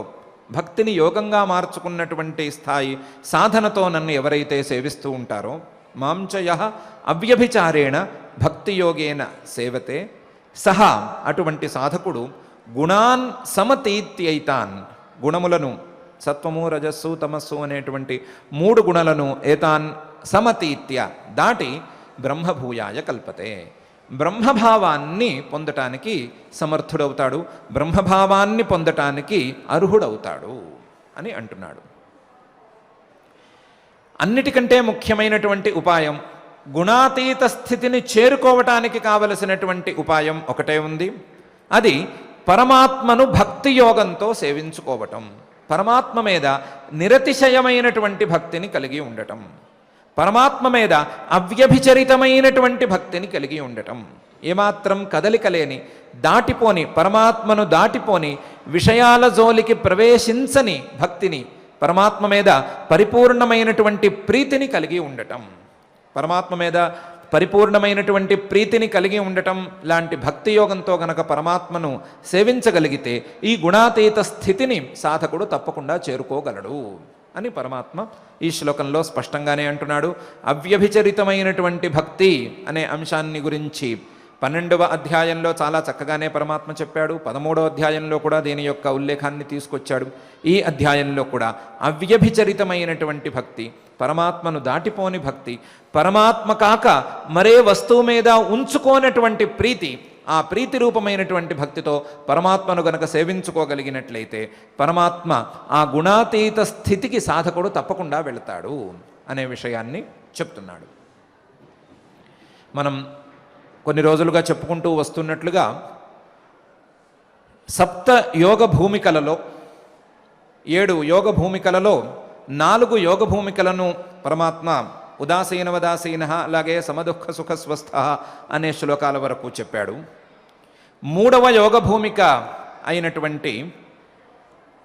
భక్తిని యోగంగా మార్చుకున్నటువంటి స్థాయి సాధనతో నన్ను ఎవరైతే సేవిస్తూ ఉంటారో మాంచయ అవ్యభిచారేణ భక్తియోగేన సేవతే సహా అటువంటి సాధకుడు గుణాన్ సమతీత్యైతాన్ గుణములను సత్వము రజస్సు తమస్సు అనేటువంటి 3 గుణలను ఏతాన్ సమతీత్య దాటి బ్రహ్మభూయాయ కల్పతే బ్రహ్మభావాన్ని పొందటానికి సమర్థుడవుతాడు, బ్రహ్మభావాన్ని పొందటానికి అర్హుడవుతాడు అని అంటున్నాడు. అన్నిటికంటే ముఖ్యమైనటువంటి ఉపాయం గుణాతీత స్థితిని చేరుకోవటానికి కావలసినటువంటి ఉపాయం ఒకటే ఉంది. అది పరమాత్మను భక్తి యోగంతో సేవించుకోవటం, పరమాత్మ మీద నిరతిశయమైనటువంటి భక్తిని కలిగి ఉండటం, పరమాత్మ మీద అవ్యభిచరితమైనటువంటి భక్తిని కలిగి ఉండటం, ఏమాత్రం కదలిక లేని దాటిపోని పరమాత్మను దాటిపోని విషయాల జోలికి ప్రవేశించని భక్తిని, పరమాత్మ మీద పరిపూర్ణమైనటువంటి ప్రీతిని కలిగి ఉండటం, పరమాత్మ మీద పరిపూర్ణమైనటువంటి ప్రీతిని కలిగి ఉండటం లాంటి భక్తి యోగంతో గనక పరమాత్మను సేవించగలిగితే ఈ గుణాతీత స్థితిని సాధకుడు తప్పకుండా చేరుకోగలడు అని పరమాత్మ ఈ శ్లోకంలో స్పష్టంగానే అంటున్నాడు. అవ్యభిచరితమైనటువంటి భక్తి అనే అంశాన్ని గురించి 12వ అధ్యాయంలో చాలా చక్కగానే పరమాత్మ చెప్పాడు. 13వ అధ్యాయంలో కూడా దీని యొక్క ఉల్లేఖాన్ని తీసుకొచ్చాడు. ఈ అధ్యాయంలో కూడా అవ్యభిచరితమైనటువంటి భక్తి, పరమాత్మను దాటిపోని భక్తి, పరమాత్మ కాక మరే వస్తువు మీద ఉంచుకోనటువంటి ప్రీతి, ఆ ప్రీతి రూపమైనటువంటి భక్తితో పరమాత్మను గనక సేవించుకోగలిగినట్లయితే పరమాత్మ ఆ గుణాతీత స్థితికి సాధకుడు తప్పకుండా వెళతాడు అనే విషయాన్ని చెప్తున్నాడు. మనం కొన్ని రోజులుగా చెప్పుకుంటూ వస్తున్నట్లుగా సప్త యోగ భూమికలలో 7 యోగ భూమికలలో 4 యోగ భూమికలను పరమాత్మ ఉదాసీనవదాసీన అలాగే సమదుఃఖ సుఖ స్వస్థ అనే శ్లోకాల వరకు చెప్పాడు. 3వ యోగ భూమిక అయినటువంటి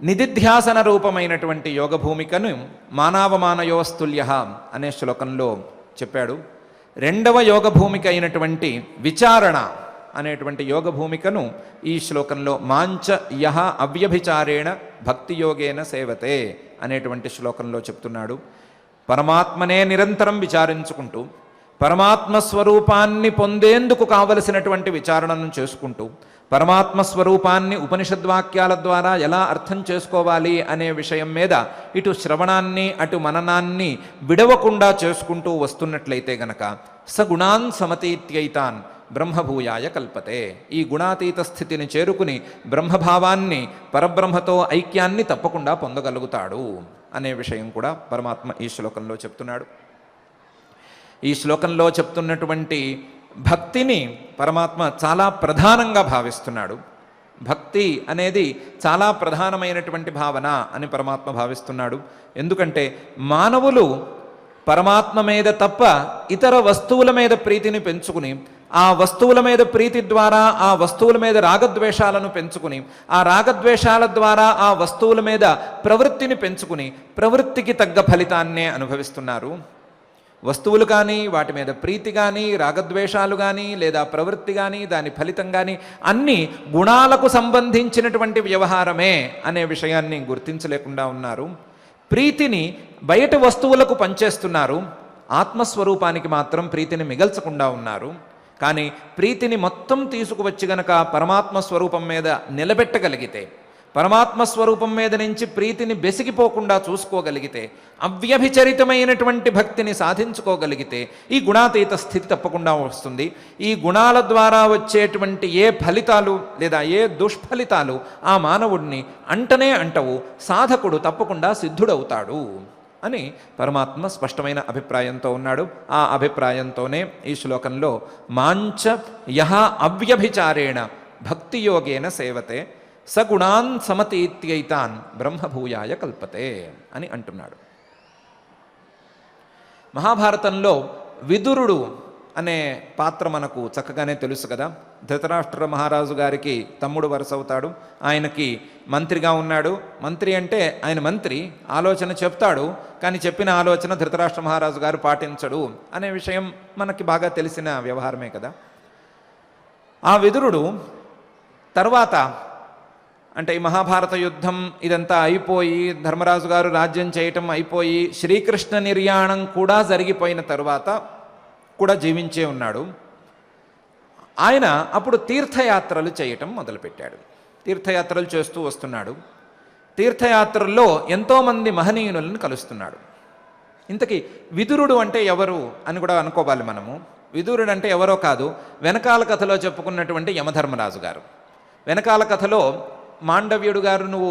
నిదిధ్యాసన రూపమైనటువంటి యోగ భూమికను మానవమానయోస్తుల్య అనే శ్లోకంలో చెప్పాడు. 2వ యోగ భూమిక అయినటువంటి విచారణ అనేటువంటి యోగ భూమికను ఈ శ్లోకంలో మాంచ యహ అవ్యభిచారేణ భక్తియోగేన సేవతే అనేటువంటి శ్లోకంలో చెప్తున్నాడు. పరమాత్మనే నిరంతరం విచారించుకుంటూ పరమాత్మ స్వరూపాన్ని పొందేందుకు కావలసినటువంటి విచారణను చేసుకుంటూ పరమాత్మ స్వరూపాన్ని ఉపనిషద్వాక్యాల ద్వారా ఎలా అర్థం చేసుకోవాలి అనే విషయం మీద ఇటు శ్రవణాన్ని అటు మననాన్ని విడవకుండా చేసుకుంటూ వస్తున్నట్లయితే గనక సగుణాన్ సమతీత్యైతాన్ బ్రహ్మభూయాయ కల్పతే ఈ గుణాతీత స్థితిని చేరుకుని బ్రహ్మభావాన్ని పరబ్రహ్మతో ఐక్యాన్ని తప్పకుండా పొందగలుగుతాడు అనే విషయం కూడా పరమాత్మ ఈ శ్లోకంలో చెప్తున్నాడు. ఈ శ్లోకంలో చెప్తున్నటువంటి భక్తిని పరమాత్మ చాలా ప్రధానంగా భావిస్తున్నాడు. భక్తి అనేది చాలా ప్రధానమైనటువంటి భావన అని పరమాత్మ భావిస్తున్నాడు. ఎందుకంటే మానవులు పరమాత్మ మీద తప్ప ఇతర వస్తువుల మీద ప్రీతిని పెంచుకుని ఆ వస్తువుల మీద ప్రీతి ద్వారా ఆ వస్తువుల మీద రాగద్వేషాలను పెంచుకుని ఆ రాగద్వేషాల ద్వారా ఆ వస్తువుల మీద ప్రవృత్తిని పెంచుకుని ప్రవృత్తికి తగ్గ ఫలితాన్నే అనుభవిస్తున్నారు. వస్తువులు కానీ వాటి మీద ప్రీతి కానీ రాగద్వేషాలు కానీ లేదా ప్రవృత్తి కానీ దాని ఫలితం కానీ అన్నీ గుణాలకు సంబంధించినటువంటి వ్యవహారమే అనే విషయాన్ని గుర్తించలేకుండా ఉన్నారు. ప్రీతిని బయట వస్తువులకు పంచేస్తున్నారు, ఆత్మస్వరూపానికి మాత్రం ప్రీతిని మిగల్చకుండా ఉన్నారు. కానీ ప్రీతిని మొత్తం తీసుకువచ్చి గనక పరమాత్మ స్వరూపం మీద నిలబెట్టగలిగితే, పరమాత్మ స్వరూపం మీద నుంచి ప్రీతిని బెసిగిపోకుండా చూసుకోగలిగితే, అవ్యభిచరితమైనటువంటి భక్తిని సాధించుకోగలిగితే ఈ గుణాతీత స్థితి తప్పకుండా వస్తుంది. ఈ గుణాల ద్వారా వచ్చేటువంటి ఏ ఫలితాలు లేదా ఏ దుష్ఫలితాలు ఆ మానవుడిని అంటనే అంటవు, సాధకుడు తప్పకుండా సిద్ధుడవుతాడు అని పరమాత్మ స్పష్టమైన అభిప్రాయంతో ఉన్నాడు. ఆ అభిప్రాయంతోనే ఈ శ్లోకంలో మాంచ యహ అవ్యభిచారేణ భక్తియోగేన సేవతే సగుణాన్ సమతీత్యైతాన్ బ్రహ్మభూయాయ కల్పతే అని అంటున్నాడు. మహాభారతంలో విదురుడు అనే పాత్ర మనకు చక్కగానే తెలుసు కదా. ధృతరాష్ట్ర మహారాజు గారికి తమ్ముడు వరుస అవుతాడు. ఆయనకి మంత్రిగా ఉన్నాడు. మంత్రి అంటే ఆయన మంత్రి ఆలోచన చెప్తాడు, కానీ చెప్పిన ఆలోచన ధృతరాష్ట్ర మహారాజు గారు పాటించడు అనే విషయం మనకి బాగా తెలిసిన వ్యవహారమే కదా. ఆ విదురుడు తర్వాత అంటే ఈ మహాభారత యుద్ధం ఇదంతా అయిపోయి ధర్మరాజు గారు రాజ్యం చేయటం అయిపోయి శ్రీకృష్ణ నిర్యాణం కూడా జరిగిపోయిన తరువాత కూడా జీవించే ఉన్నాడు. ఆయన అప్పుడు తీర్థయాత్రలు చేయటం మొదలుపెట్టాడు. తీర్థయాత్రలు చేస్తూ వస్తున్నాడు. తీర్థయాత్రల్లో ఎంతోమంది మహనీయులను కలుస్తున్నాడు. ఇంతకీ విదురుడు అంటే ఎవరు అని కూడా అనుకోవాలి మనము. విదురుడు అంటే ఎవరో కాదు, వెనకాల కథలో చెప్పుకున్నటువంటి యమధర్మరాజు గారు. వెనకాల కథలో మాండవ్యుడు గారు నువ్వు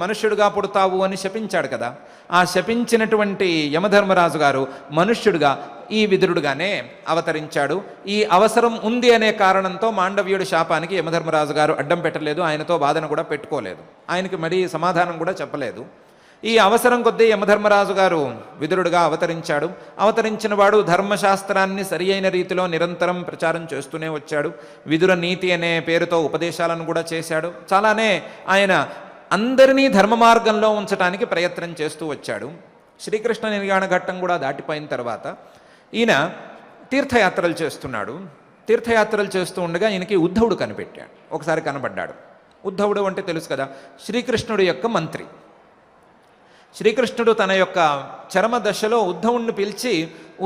మనుష్యుడుగా పుడతావు అని శపించాడు కదా, ఆ శపించినటువంటి యమధర్మరాజు గారు మనుష్యుడుగా ఈ విదురుడుగానే అవతరించాడు. ఈ అవసరం ఉంది అనే కారణంతో మాండవ్యుడి శాపానికి యమధర్మరాజు గారు అడ్డం పెట్టలేదు, ఆయనతో వాదన కూడా పెట్టుకోలేదు, ఆయనకి మరీ సమాధానం కూడా చెప్పలేదు. ఈ అవసరం కొద్దీ యమధర్మరాజు గారు విదురుడుగా అవతరించాడు. అవతరించిన వాడు ధర్మశాస్త్రాన్ని సరి అయిన రీతిలో నిరంతరం ప్రచారం చేస్తూనే వచ్చాడు. విదుర నీతి అనే పేరుతో ఉపదేశాలను కూడా చేశాడు. చాలానే ఆయన అందరినీ ధర్మ మార్గంలో ఉంచడానికి ప్రయత్నం చేస్తూ వచ్చాడు. శ్రీకృష్ణ నిర్యాణ ఘట్టం కూడా దాటిపోయిన తర్వాత ఈయన తీర్థయాత్రలు చేస్తున్నాడు. తీర్థయాత్రలు చేస్తూ ఉండగా ఈయనకి ఉద్ధవుడు కనిపెట్టాడు. ఒకసారి కనబడ్డాడు. ఉద్ధవుడు అంటే తెలుసు కదా, శ్రీకృష్ణుడి యొక్క మంత్రి. శ్రీకృష్ణుడు తన యొక్క చరమ దశలో ఉద్ధవుడిని పిలిచి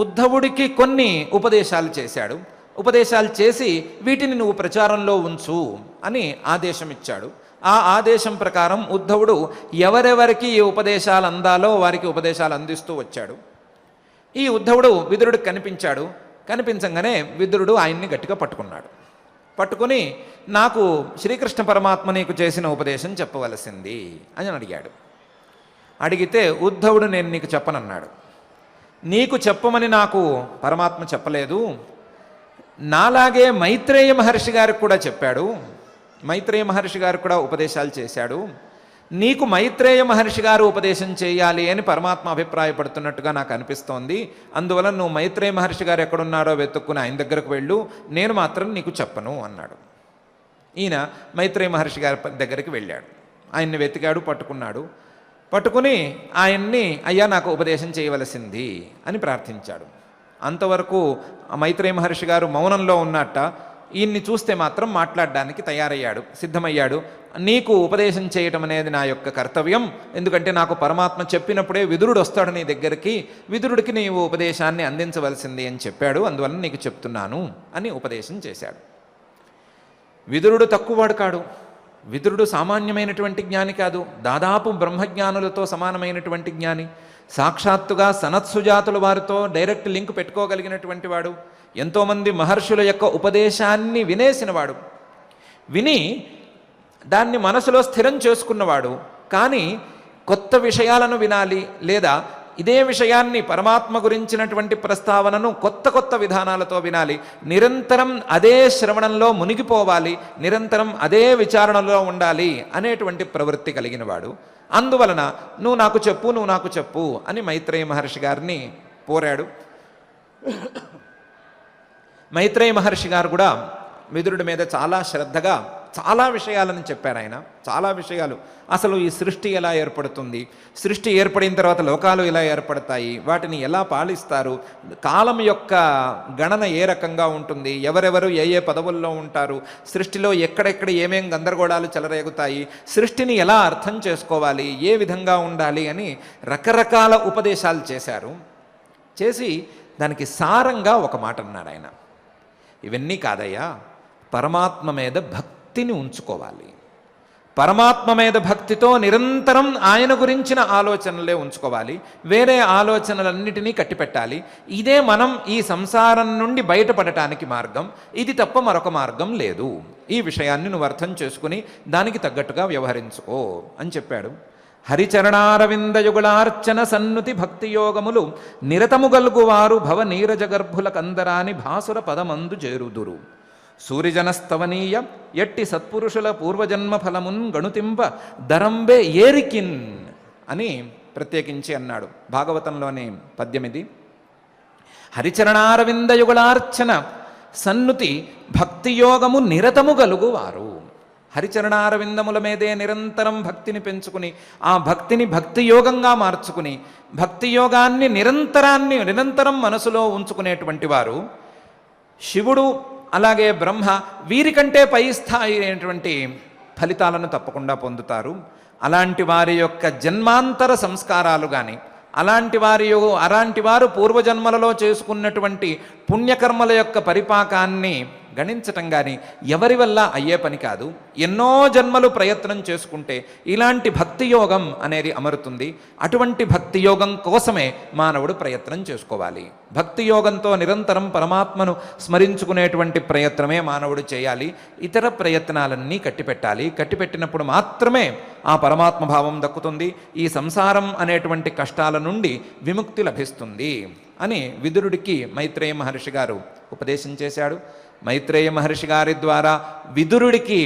ఉద్ధవుడికి కొన్ని ఉపదేశాలు చేశాడు. ఉపదేశాలు చేసి వీటిని నువ్వు ప్రచారంలో ఉంచు అని ఆదేశం ఇచ్చాడు. ఆ ఆదేశం ప్రకారం ఉద్ధవుడు ఎవరెవరికి ఈ ఉపదేశాలు అందాలో వారికి ఉపదేశాలు అందిస్తూ వచ్చాడు. ఈ ఉద్ధవుడు విదురుడికి కనిపించాడు. కనిపించగానే విదురుడు ఆయన్ని గట్టిగా పట్టుకున్నాడు. పట్టుకుని నాకు శ్రీకృష్ణ పరమాత్మ నీకు చేసిన ఉపదేశం చెప్పవలసింది అని అడిగాడు. అడిగితే ఉద్ధవుడు నేను నీకు చెప్పనన్నాడు. నీకు చెప్పమని నాకు పరమాత్మ చెప్పలేదు, నాలాగే మైత్రేయ మహర్షి గారికి కూడా చెప్పాడు. మైత్రేయ మహర్షి గారు కూడా ఉపదేశాలు చేశాడు. నీకు మైత్రేయ మహర్షి గారు ఉపదేశం చేయాలి అని పరమాత్మ అభిప్రాయపడుతున్నట్టుగా నాకు అనిపిస్తోంది. అందువల్ల నువ్వు మైత్రేయ మహర్షి గారు ఎక్కడున్నాడో వెతుక్కుని ఆయన దగ్గరకు వెళ్ళు, నేను మాత్రం నీకు చెప్పను అన్నాడు. ఈయన మైత్రేయ మహర్షి గారి దగ్గరికి వెళ్ళాడు. ఆయన్ని వెతికాడు, పట్టుకున్నాడు. పట్టుకుని ఆయన్ని అయ్యా నాకు ఉపదేశం చేయవలసింది అని ప్రార్థించాడు. అంతవరకు మైత్రేయ మహర్షి గారు మౌనంలో ఉన్నట్ట. ఈయన్ని చూస్తే మాత్రం మాట్లాడడానికి తయారయ్యాడు, సిద్ధమయ్యాడు. నీకు ఉపదేశం చేయటం అనేది నా యొక్క కర్తవ్యం, ఎందుకంటే నాకు పరమాత్మ చెప్పినప్పుడే విదురుడు వస్తాడు నీ దగ్గరికి, విదురుడికి నీవు ఉపదేశాన్ని అందించవలసింది అని చెప్పాడు, అందువల్ల నీకు చెప్తున్నాను అని ఉపదేశం చేశాడు. విదురుడు తక్కువవాడు కాడు. విదురుడు సామాన్యమైనటువంటి జ్ఞాని కాదు, దాదాపు బ్రహ్మజ్ఞానులతో సమానమైనటువంటి జ్ఞాని. సాక్షాత్తుగా సనత్సుజాతుల వారితో డైరెక్ట్ లింక్ పెట్టుకోగలిగినటువంటి వాడు. ఎంతోమంది మహర్షుల యొక్క ఉపదేశాన్ని వినేసినవాడు. విని దాన్ని మనసులో స్థిరం చేసుకున్నవాడు. కానీ కొత్త విషయాలను వినాలి, లేదా ఇదే విషయాన్ని పరమాత్మ గురించినటువంటి ప్రస్తావనను కొత్త కొత్త విధానాలతో వినాలి, నిరంతరం అదే శ్రవణంలో మునిగిపోవాలి, నిరంతరం అదే విచారణలో ఉండాలి అనేటువంటి ప్రవృత్తి కలిగినవాడు. అందువలన నువ్వు నాకు చెప్పు అని మైత్రేయ మహర్షి గారిని కోరాడు. మైత్రేయ మహర్షి గారు కూడా విదురుడి మీద చాలా శ్రద్ధగా చాలా విషయాలను చెప్పారు. ఆయన చాలా విషయాలు, అసలు ఈ సృష్టి ఎలా ఏర్పడుతుంది, సృష్టి ఏర్పడిన తర్వాత లోకాలు ఎలా ఏర్పడతాయి, వాటిని ఎలా పాలిస్తారు, కాలం యొక్క గణన ఏ రకంగా ఉంటుంది, ఎవరెవరు ఏ ఏ పదవుల్లో ఉంటారు, సృష్టిలో ఎక్కడెక్కడ ఏమేం గందరగోళాలు చెలరేగుతాయి, సృష్టిని ఎలా అర్థం చేసుకోవాలి, ఏ విధంగా ఉండాలి అని రకరకాల ఉపదేశాలు చేశారు. చేసి దానికి సారంగా ఒక మాట అన్నాడు ఆయన. ఇవన్నీ కాదయ్యా, పరమాత్మ మీద భక్తిని ఉంచుకోవాలి, పరమాత్మ మీద భక్తితో నిరంతరం ఆయన గురించిన ఆలోచనలే ఉంచుకోవాలి, వేరే ఆలోచనలన్నిటినీ కట్టిపెట్టాలి. ఇదే మనం ఈ సంసారం నుండి బయటపడటానికి మార్గం, ఇది తప్ప మరొక మార్గం లేదు. ఈ విషయాన్ని నువ్వు అర్థం చేసుకుని దానికి తగ్గట్టుగా వ్యవహరించుకో అని చెప్పాడు. హరిచరణారవిందయుగుళార్చన సన్నుతి భక్తియోగములు నిరతముగల్గువారు భవ నీరజగర్భుల కందరాని భాసుర పదమందు చేరుదురు. సూర్యజనస్తవనీయ ఎట్టి సత్పురుషుల పూర్వజన్మ ఫలమున్ గణుతింప దరంబే ఏరికిన్ అని ప్రత్యేకించి అన్నాడు భాగవతంలోని పద్యమిది. హరిచరణారవిందయుగుళార్చన సన్నుతి భక్తియోగము నిరతము గలుగువారు. హరిచరణారవిందముల మీదే నిరంతరం భక్తిని పెంచుకుని ఆ భక్తిని భక్తియోగంగా మార్చుకుని భక్తియోగాన్ని నిరంతరం మనసులో ఉంచుకునేటువంటి వారు శివుడు అలాగే బ్రహ్మ వీరికంటే పై స్థాయి అయినటువంటి ఫలితాలను తప్పకుండా పొందుతారు. అలాంటి వారి యొక్క జన్మాంతర సంస్కారాలు కానీ, అలాంటి వారు పూర్వజన్మలలో చేసుకున్నటువంటి పుణ్యకర్మల యొక్క పరిపాకాన్ని గణించటం కానీ ఎవరి వల్ల అయ్యే పని కాదు. ఎన్నో జన్మలు ప్రయత్నం చేసుకుంటే ఇలాంటి భక్తి యోగం అనేది అమరుతుంది. అటువంటి భక్తి యోగం కోసమే మానవుడు ప్రయత్నం చేసుకోవాలి. భక్తి యోగంతో నిరంతరం పరమాత్మను స్మరించుకునేటువంటి ప్రయత్నమే మానవుడు చేయాలి. ఇతర ప్రయత్నాలన్నీ కట్టిపెట్టాలి. కట్టిపెట్టినప్పుడు మాత్రమే ఆ పరమాత్మ భావం దక్కుతుంది. ఈ సంసారం అనేటువంటి కష్టాల నుండి విముక్తి లభిస్తుంది అని విదురుడికి మైత్రేయ మహర్షి గారు ఉపదేశం చేశాడు. మైత్రేయ మహర్షి గారి ద్వారా విదురుడికి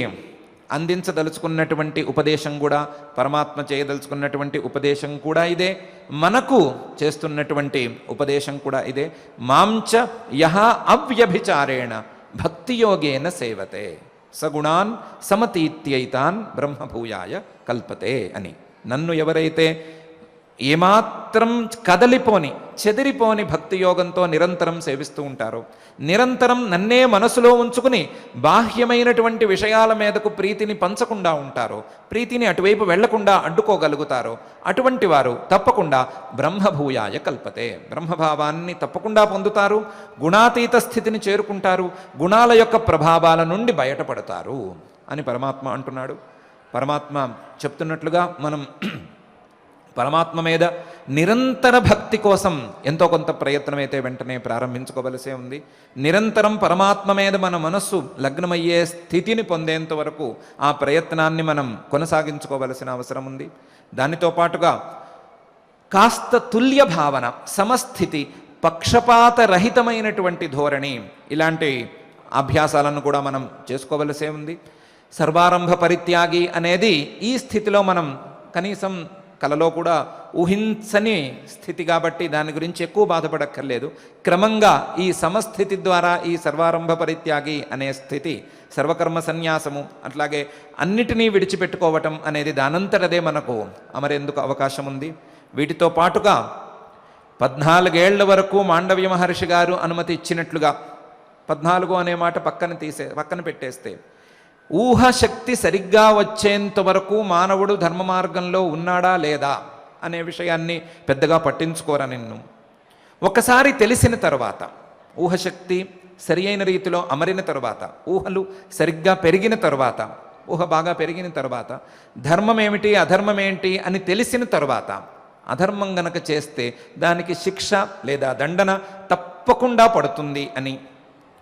అందించదలుచుకున్నటువంటి ఉపదేశం కూడా, పరమాత్మ చేయదలుచుకున్నటువంటి ఉపదేశం కూడా ఇదే. మనకు చేస్తున్నటువంటి ఉపదేశం కూడా ఇదే. మాంచ యహ అవ్యభిచారేణ భక్తియోగేన సేవతే సగుణాన్ సమతీత్యైతాన్ బ్రహ్మభూయాయ కల్పతే అని. నన్ను ఎవరైతే ఏమాత్రం కదలిపోని చెదిరిపోని భక్తి యోగంతో నిరంతరం సేవిస్తూ ఉంటారో, నిరంతరం నన్నే మనసులో ఉంచుకుని బాహ్యమైనటువంటి విషయాల మీదకు ప్రీతిని పంచకుండా ఉంటారో, ప్రీతిని అటువైపు వెళ్లకుండా అడ్డుకోగలుగుతారో, అటువంటి వారు తప్పకుండా బ్రహ్మభూయాయ కల్పతే, బ్రహ్మభావాన్ని తప్పకుండా పొందుతారు. గుణాతీత స్థితిని చేరుకుంటారు. గుణాల యొక్క ప్రభావాల నుండి బయటపడతారు అని పరమాత్మ అంటున్నాడు. పరమాత్మ చెప్తున్నట్లుగా మనం పరమాత్మ మీద నిరంతర భక్తి కోసం ఎంతో కొంత ప్రయత్నం అయితే వెంటనే ప్రారంభించుకోవలసే ఉంది. నిరంతరం పరమాత్మ మీద మన మనస్సు లగ్నమయ్యే స్థితిని పొందేంత వరకు ఆ ప్రయత్నాన్ని మనం కొనసాగించుకోవలసిన అవసరం ఉంది. దానితో పాటుగా కాస్త తుల్య భావన, సమస్థితి, పక్షపాతరహితమైనటువంటి ధోరణి, ఇలాంటి అభ్యాసాలను కూడా మనం చేసుకోవలసే ఉంది. సర్వారంభ పరిత్యాగి అనేది ఈ స్థితిలో మనం కనీసం కలలో కూడా ఊహించని స్థితి కాబట్టి దాని గురించి ఎక్కువ బాధపడక్కర్లేదు. క్రమంగా ఈ సమస్థితి ద్వారా ఈ సర్వారంభ పరిత్యాగి అనే స్థితి, సర్వకర్మ సన్యాసము, అట్లాగే అన్నిటినీ విడిచిపెట్టుకోవటం అనేది దానంతటదే మనకు అమరేందుకు అవకాశం ఉంది. వీటితో పాటుగా 14 ఏళ్ల వరకు మాండవ్య మహర్షి గారు అనుమతి ఇచ్చినట్లుగా, 14 అనే మాట పక్కన పెట్టేస్తే ఊహశక్తి సరిగ్గా వచ్చేంత వరకు మానవుడు ధర్మ మార్గంలో ఉన్నాడా లేదా అనే విషయాన్ని పెద్దగా పట్టించుకోరా. నిన్ను ఒకసారి తెలిసిన తర్వాత, ఊహశక్తి సరి అయిన రీతిలో అమరిన తర్వాత, ఊహలు సరిగ్గా పెరిగిన తర్వాత, ఊహ బాగా పెరిగిన తర్వాత ధర్మం ఏమిటి అధర్మం ఏంటి అని తెలిసిన తర్వాత, అధర్మం గనక చేస్తే దానికి శిక్ష లేదా దండన తప్పకుండా పడుతుంది అని,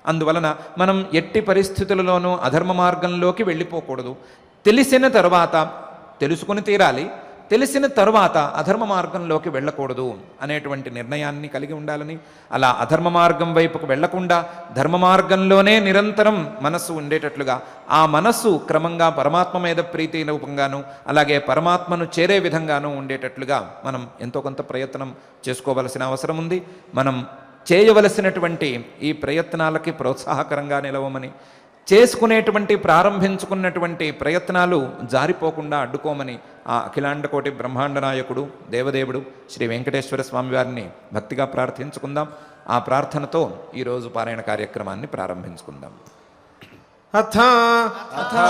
అందువలన మనం ఎట్టి పరిస్థితులలోనూ అధర్మ మార్గంలోకి వెళ్ళిపోకూడదు. తెలిసిన తర్వాత తెలుసుకుని తీరాలి, తెలిసిన తర్వాత అధర్మ మార్గంలోకి వెళ్ళకూడదు అనేటువంటి నిర్ణయాన్ని కలిగి ఉండాలని, అలా అధర్మ మార్గం వైపుకు వెళ్లకుండా ధర్మ మార్గంలోనే నిరంతరం మనస్సు ఉండేటట్లుగా, ఆ మనస్సు క్రమంగా పరమాత్మ మీద ప్రీతి రూపంగాను అలాగే పరమాత్మను చేరే విధంగాను ఉండేటట్లుగా మనం ఎంతో కొంత ప్రయత్నం చేసుకోవలసిన అవసరం ఉంది. మనం చేయవలసినటువంటి ఈ ప్రయత్నాలకి ప్రోత్సాహకరంగా నిలవమని, ప్రారంభించుకున్నటువంటి ప్రయత్నాలు జారిపోకుండా అడ్డుకోమని ఆ అఖిలాండకోటి బ్రహ్మాండ నాయకుడు దేవదేవుడు శ్రీ వెంకటేశ్వర స్వామి వారిని భక్తిగా ప్రార్థించుకుందాం. ఆ ప్రార్థనతో ఈరోజు పారాయణ కార్యక్రమాన్ని ప్రారంభించుకుందాం. అథ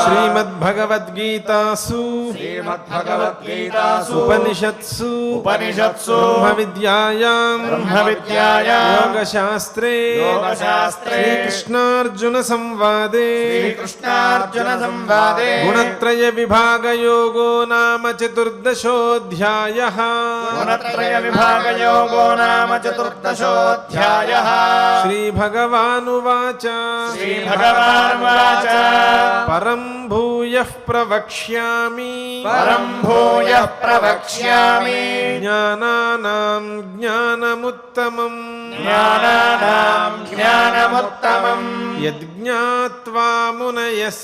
శ్రీమద్భగవద్గీతాసు ఉపనిషత్సు బ్రహ్మవిద్యాయాం యోగశాస్త్రే శ్రీకృష్ణార్జున సంవాదే గుణత్రయ విభాగయోగో నామ చతుర్దశోऽధ్యాయః. శ్రీభగవానువాచ పరం భూయః ప్రవక్ష్యామి జ్ఞానానాం జ్ఞానముత్తమం యజ్ఞాత్వా మునయః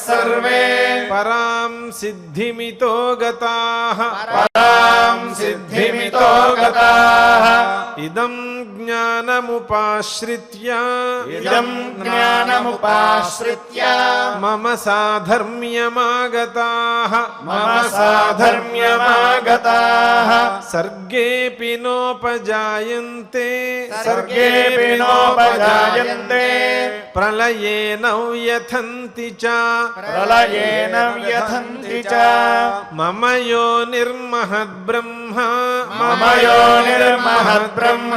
సర్వే పరాం సిద్ధిమితో గతాః सिद्धिमितो गताः इदं ज्ञानमुपाश्रित्य इदं ज्ञानमुपाश्रित्य मम साधर्म्यमागताः मम साधर्म्यमागताः सर्गेऽपि नोपजायन्ते सर्गेऽपि नोपजायन्ते प्रलये न व्यथन्ति च प्रलयेन व्यथन्ति च मम यो निर्महद्ब्रह्म मम योनिर्महद्ब्रह्म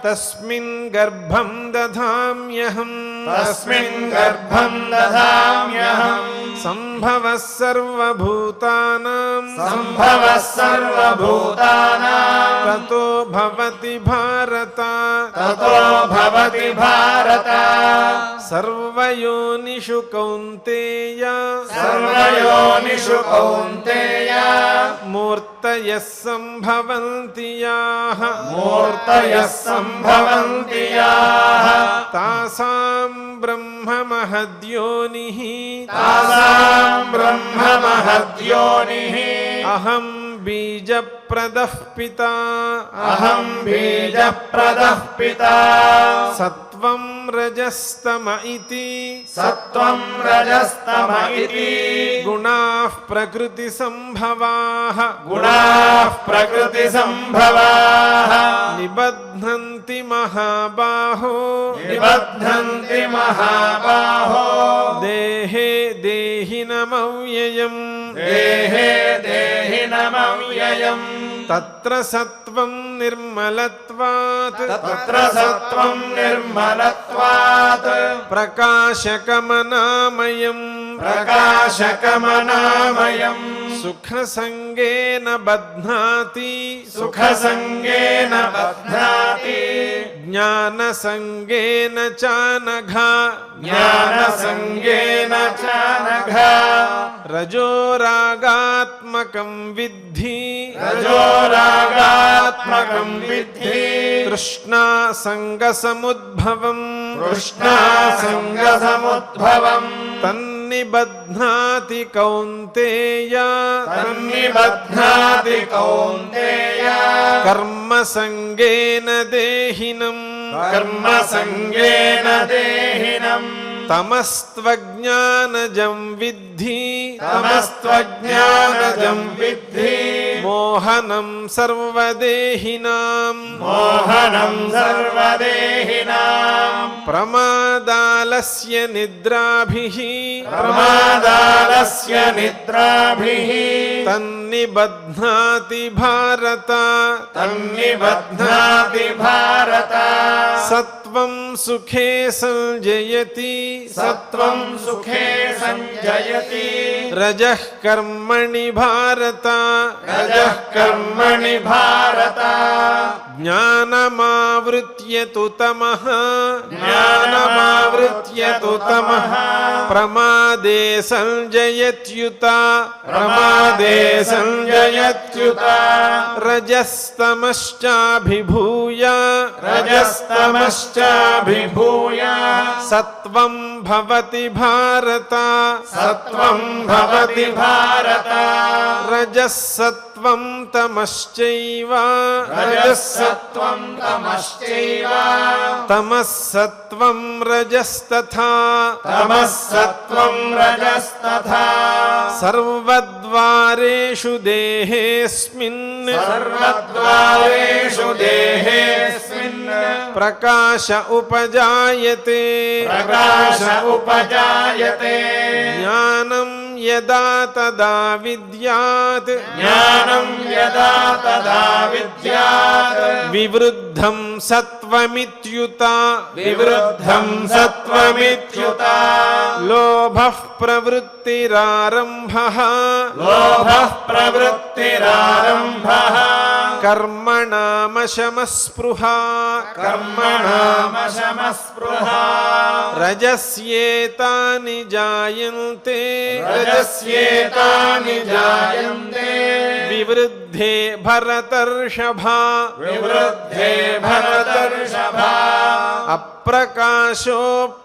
तस्मिन् गर्भं दधाम्यहम् तस्मिन् गर्भं दधाम्यहम् सम्भवः सर्वभूतानां सम्भवः सर्वभूतानां ततो भवति भारत ततो भवति भारत सर्वयोनिषु कौन्तेय सर्वयोनिषु कौन्तेय मूर्तयः सम्भवन्ति याः मूर्तयः सम्भवन्ति याः तासां ब्रह्ममहद्योनिः तासां ब्रह्ममहद्योनिः अहं बीजप्रदः पिता अहं बीजप्रदः पिता सत्वं रजस्तम इति सत्त्वं रजस्तम इति गुणाः प्रकृतिसम्भवाः गुणाः प्रकृतिसम्भवाः निबध्नन्ति महाबाहो निबध्नन्ति महाबाहो देहे देहिनमव्ययम् देहे देहिनमव्ययम् तत्र सत्वं निर्मलत्वात् तत्र सत्त्वं निर्मलत्वात् प्रकाशकमनामयम् प्रकाशकमनामयम् सुखसङ्गेन बध्नाति सुखसङ्गेन बध्नाति ज्ञानसङ्गेन चानघा ज्ञानसङ्गेन च नघ रजोरागात्मकं विद्धि रजोरागात्मकं विद्धि तृष्णासङ्गसमुद्भवम् तृष्णासङ्गसमुद्भवम् तन्निबध्नाति कौन्तेय तन्निबध्नाति कौन्तेय कर्मसङ्गेन देहिनम् कर्मसङ्गेन देहिनम् तमस्त्वज्ञानजं विद्धि तमस्त्वज्ञानजं विद्धि मोहनं सर्वदेहिनां मोहनं सर्वदेहिनाम् प्रमादालस्य निद्राभिः प्रमादालस्य निद्राभिः तन्निबध्नाति भारत तन्निबध्नाति भारत सत्वं सुखे संजयति सत्त्वं सुखे संजयति रजः कर्मणि भारत रजः कर्मणि भारत ज्ञानमावृत्य तु तमः ज्ञानमावृत्य तु तमः प्रमादे संजयत्युत प्रमादे संजयत्युत रजस्तमश्चाभिभूय रजस्तमश्चाभिभूय सत्वं भवति भारत सत्त्वं भवति भारत रजः सत्वं तमश्चैव रजः सत्त्वं तमश्चैव तमः सत्वं रजस्तथा तमः सत्त्वं रजस्तथा सर्वद्वारेषु देहेऽस्मिन् सर्वद्वारेषु देहेऽस्मिन् प्रकाश उपजायते प्रकाश उपजायते ज्ञानं यदा तदा विद्यात् ज्ञानं यदा तदा विद्यात् विवृद्धं सत्वमित्युत विवृद्धं सत्त्वमित्युत लोभः प्रवृत्तिरारम्भः लोभः प्रवृत्तिरारम्भः कर्मणामशमस्पृहा कर्मणामशमस्पृहा रजस्येतानि जायन्ते रजस्येतानि जायन्ते వివృద్ధే భరతర్షభా వివృద్ధే భరతర్షభా అప్రకాశో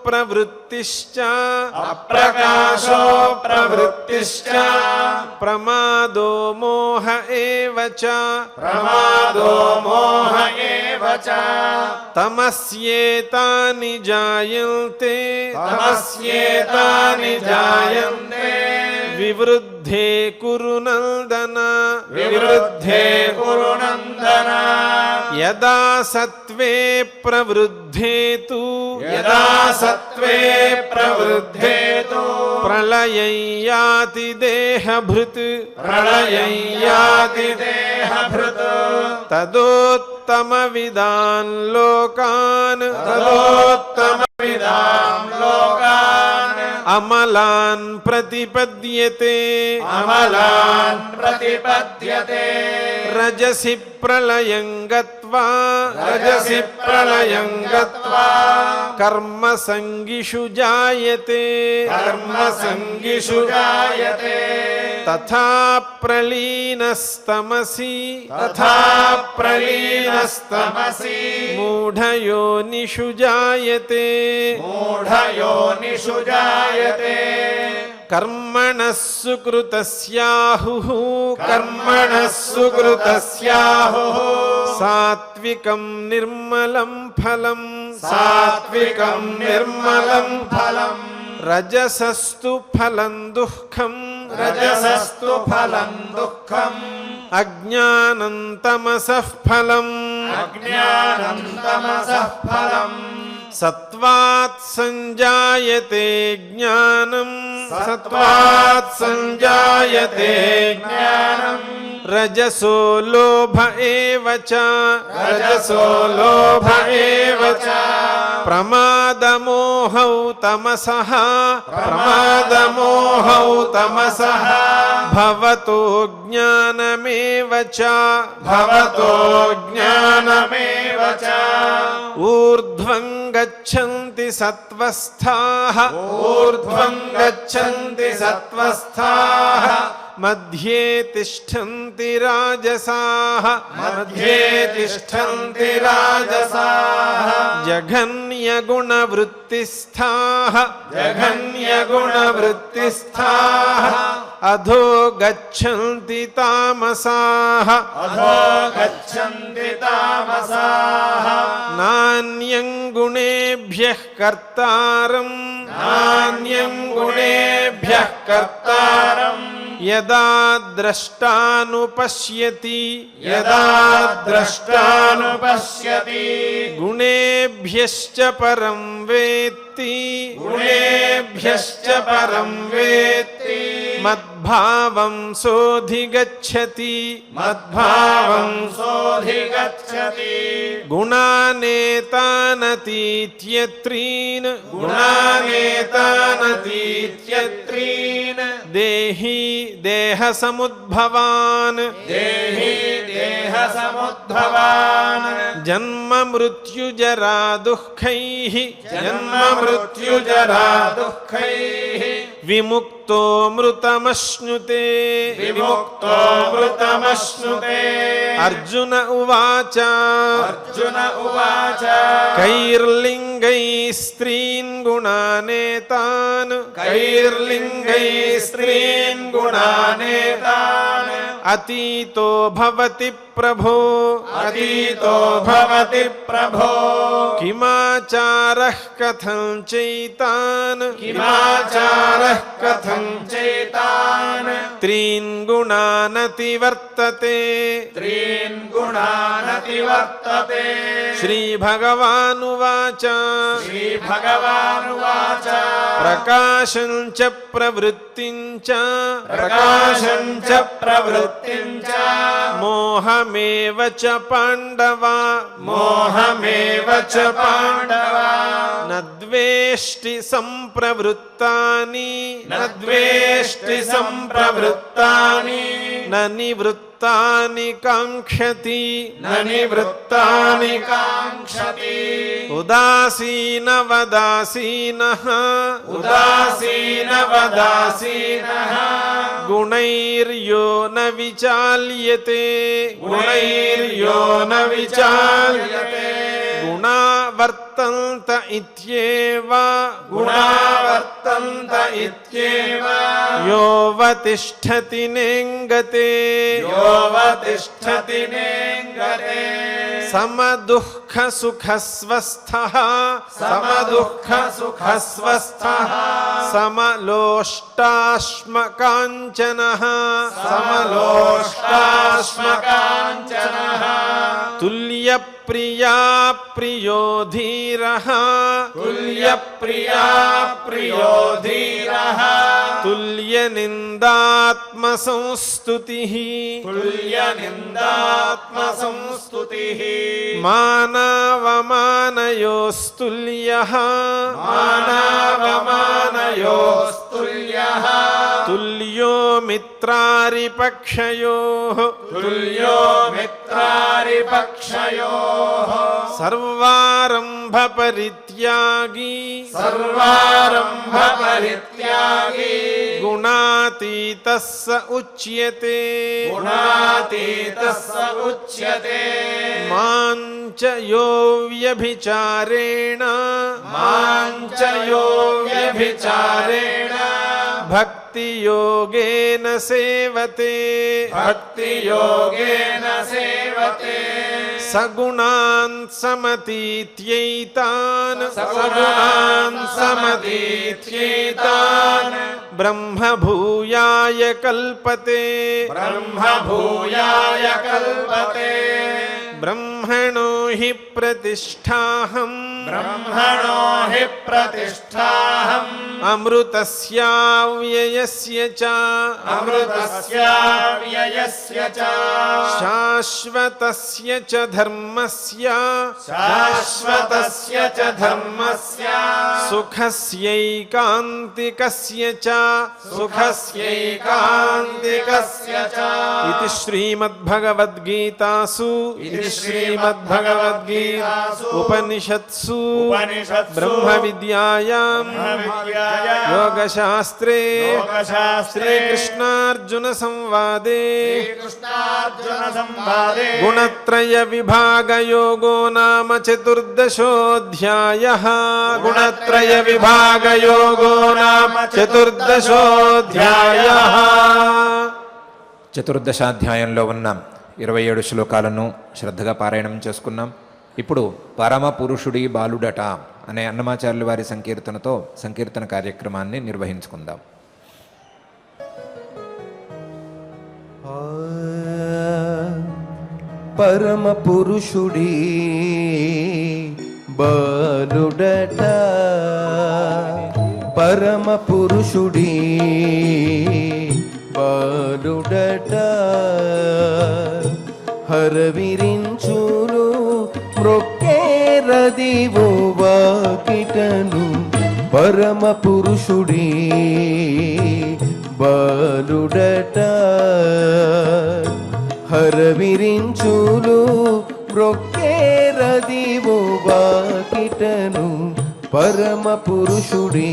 ప్రవృత్తిశ్చ అప్రకాశో ప్రవృత్తిశ్చ ప్రమాదో మోహ ఏవ చ ప్రమాదో మోహ ఏవ చ తమస్యేతాని జాయంతే తమస్యేతాని జాయంతే వివృద్ధే కురు నందన వివృద్ధే కురు నందన యదా సత్వే ప్రవృద్ధే తు యదా సత్వే ప్రవృద్ధే తు ప్రళయం యాతి దేహభృత్ ప్రళయం యాతి దేహభృత్ తదోత్తమవిదాన్ లోకాన్ తదోత్తమవిదాం లోకాన్ అమలాన్ ప్రతిపద్యతే అమలాన్ ప్రతిపద్యతే రజసి ప్రళయం గత్వా రజసి ప్రళయం గత్వా కర్మ సంగిషు జాయతే కర్మ సంగిషు జాయతే తథా ప్రలీనస్తమసి తథా ప్రలీనస్తమసి మూఢయోనిషు జాయతే మూఢయోనిషు జాయతే కర్మణః సుకృతస్యాహుః కర్మణః సుకృతస్యాహుః సాత్వికం నిర్మలం ఫలం సాత్వికం నిర్మలం ఫలం రజసస్తు ఫలం దుఃఖం రజసస్తు ఫలం దుఃఖం అజ్ఞానం తమసః ఫలం అజ్ఞానం తమసః ఫలం సత్వాత్ సంజాయతే జ్ఞానం సత్వాత్ సంజాయతే జ్ఞానం రజసో లోభ ఏవ చ రజసో లోభ ఏవ చ ప్రమాదమోహౌ తమసః ప్రమాదమోహౌ తమసః భవతో జ్ఞానమేవ చ భవతో జ్ఞానమేవ చ ఊర్ధ్వం గచ్చంతి సత్వస్థాః ఊర్ధ్వం గచ్చంతి సత్వస్థాః మధ్యే తిష్టంతి రాజసాః మధ్యే తిష్టంతి రాజసాః జఘన్యగుణవృత్తిస్థాః జఘన్యగుణవృత్తిస్థాః అధో గచ్చంతి తామసాః అధో గచ్చంతి తామసాః నాన్యం గుణేభ్యః కర్తారం నాన్యం గుణేభ్యః కర్తారం యదా ద్రష్టానుపశ్యతి యదా ద్రష్టానుపశ్యతి గుణేభ్యశ్చ పరం వేత్తి గుణేభ్యశ్చ పరం వేత్తి మద్భావం సోధిగచ్చతి మద్భావం సోధిగచ్చతి గుణానేతానతీత్యత్రీన్ గుణానేతానతీత్యత్రీన్ దేహి దేహ సముద్భవాన్ దేహి దేహ సముద్భవాన్ జన్మ మృత్యుజరా దుఃఖైః జన్మ మృత్యుజరా దుఃఖైః విముక్తో మృతమశ్నుతే విముక్తో మృతమశ్నుతే అర్జున ఉవాచ అర్జున ఉవాచ కైర్లింగై స్త్రీన్ గుణానేతాన్ కైర్లింగై స్త్రీన్ గుణానేతాన్ అతీతో భవతి ప్రభో అతీతో భవతి ప్రభో కిమాచారః కథం చైతాన్ కిమాచారః కథం చైతాన్ త్రీన్ గుణానతివర్తతే త్రీన్ గుణానతివర్తతే శ్రీభగవానువాచ శ్రీభగవానువాచ ప్రకాశం చ ప్రవృత్తిం చ ప్రకాశం చ ప్రవృత్తిం చ మోహమేవ చ పాండవ మోహమేవ చ పాండవ నద్వేష్టి సంప్రవృత్తాని నద్వేష్టి సంప్రవృత్తాని న నివృత్తాని కాంక్షతి న నివృత్తాని కాంక్షతి ఉదాసీనవదాసీనః ఉదాసీనవదాసీనః గుణైర్ గుణైర్యో న విచాల్యతే గుణైర్యో న విచాల్యతే గుణావర్తంత ఇత్యేవ గుణావర్తంత ఇత్యేవ యోవతిష్ఠతి నేంగతే యోవతిష్ఠతి నేంగతే సమదుఃఖ సుఖస్వస్థః సమదుఃఖ సుఖస్వస్థః సమలోష్టాశ్మకాంచనః సమలోష్టాశ్మకాంచనః తుల్యప్రియా ప్రియో ధీరః తుల్యప్రియా ప్రియో ధీరః తుల్యనిందాత్మసంస్తుతిః తుల్యనిందాత్మసంస్తుతిః మానవమానయోస్తుల్యః మానవమానయోస్తుల్యః తుల్యో మిత్రారిపక్షయోః తుల్యో మిత్రారిపక్షయోః సర్వారంభ పరిత్యాగి సర్వారంభ పరిత్యాగి గుణాతీతః స ఉచ్యతే గుణాతీతః స ఉచ్యతే మాంచ యో వ్యభిచారేణ మాంచ యో వ్యభిచారేణ భక్తియోగేన సేవతే భక్తియోగేన సేవతే సగుణాన్ సమతీత్యైతాన్ సగుణాన్ సమతీత్యేతాన్ బ్రహ్మభూయాయ కల్పతే బ్రహ్మభూయాయ కల్పతే బ్రహ్మణో హి ప్రతిష్ఠాహం బ్రహ్మణో హి ప్రతిష్ఠాహం అమృతస్యావ్యయస్య చ అమృతస్య వ్యయస్య చ శాశ్వతస్య చ ధర్మస్య శాశ్వతస్య చ ధర్మస్య సుఖస్యైకాంతికస్య చ సుఖస్యైకాంతికస్య చ ఇది శ్రీమద్భగవద్గీతాసు ఇది శ్రీమద్భగవద్గీతాసు ఉపనిషత్సు ఉపనిషత్సు బ్రహ్మ విద్యాయాం బ్రహ్మవిద్యాయాం యోగశాస్త్రే యోగశాస్త్రే శ్రీకృష్ణార్జున సంవాదే శ్రీకృష్ణార్జున సంవాదే గుణత్రయ విభాగ యోగో నామ చతుర్దశోऽధ్యాయః గుణత్రయ విభాగ యోగో నామ చతుర్దశోऽధ్యాయః చతుర్దశాధ్యాయంలో ఉన్న 27 శ్లోకాలను శ్రద్ధగా పారాయణం చేసుకున్నాం. ఇప్పుడు పరమ పురుషుడి బాలుడట అనే అన్నమాచార్యుల వారి సంకీర్తనతో సంకీర్తన కార్యక్రమాన్ని నిర్వహించుకుందాం. పరమ పురుషుడి బాలుడట పరమ పురుషుడి బాలుడట హరవిరించును మ్రొక్కేరదివో వాకిటను పరమ పురుషుడి బాలుడట హరవిరించులు మ్రొక్కేరదివో వాకిటను పరమ పురుషుడి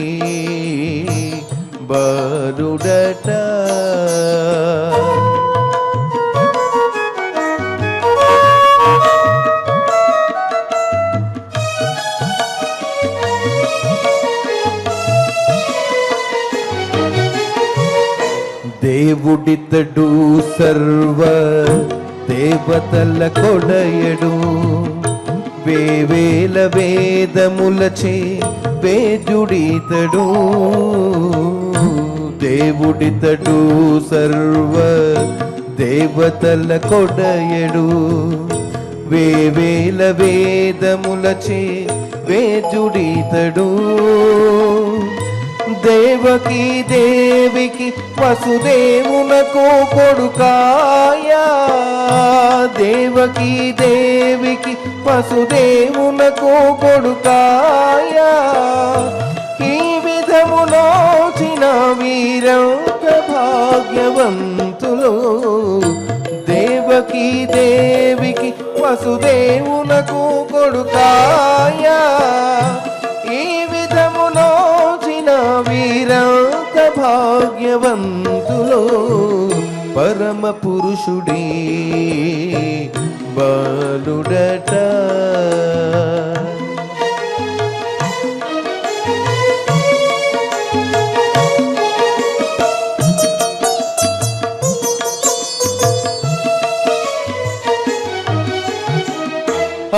బాలుడట దేవుడితడు సర్వ దేవతల కొడయడు వేవేల వేదములచే వేదుడితడు దేవుడితడు సర్వ దేవతల కొడయడు వేవేల వేదములచే వేదుడితడు దేవకి దేవికి వసుదేవునకు కొడుకాయా దేవకి దేవికి వసుదేవునకు కొడుకాయా ఈ విధములోచిన వీరంత భాగ్యవంతులు దేవకి దేవికి వసుదేవునకు కొడుకాయా ఈ విధములోచిన వీరంత భాగ్యవంతులు పరమ పురుషుడే బాలుడట.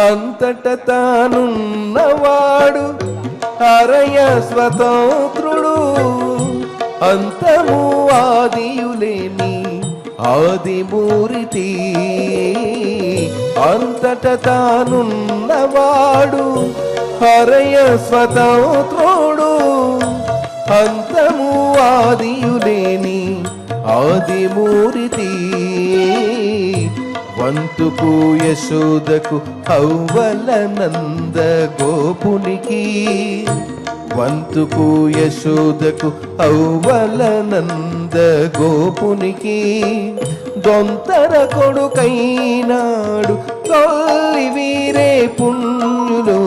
అంతట తానున్నవాడు అరయ స్వతంత్రుడు, అంతము ఆదియులేని ఆదిమూర్తి. అంతట తానున్నవాడు హరయ స్వతంత్రుడు, అంతము ఆదియులేని ఆదిమూర్తి. వంతుకు యశోదకు ఔవల నంద గోపునికి, వంతుకు యశోదకు ఔవల నంద గోపునికి దొంతర కొడుకైనాడు తొల్లి వీరే పుణ్యులు.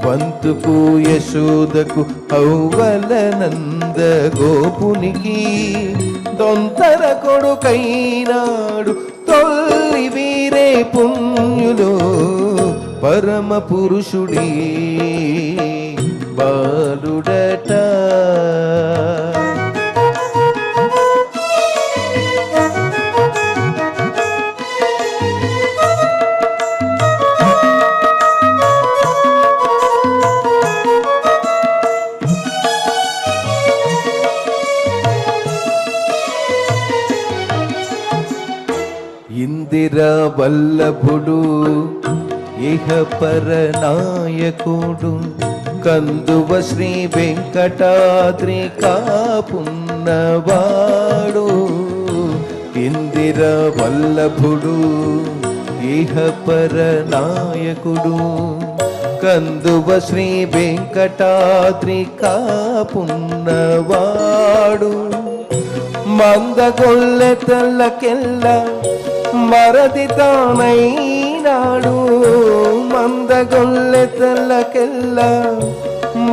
వంతుకు యశోదకు ఔవల నంద గోపునికి దొంతర కొడుకైనాడు తొల్లి వీరే పుణ్యులు. పరమ పురుషుడే బాలుడట. ఇందిర వల్లభుడు ఇహ పరనాయకుడు, కందువ శ్రీ వెంకటాద్రి కాపున్నవాడు. ఇందిర వల్లభుడు ఇహ పరనాయకుడు, కందువ శ్రీ వెంకటాద్రి కాపున్నవాడు. మందగొల్లె తల్లకెల్ల మరది తానైనాడు, మందగొల్లె తల్లకెల్ల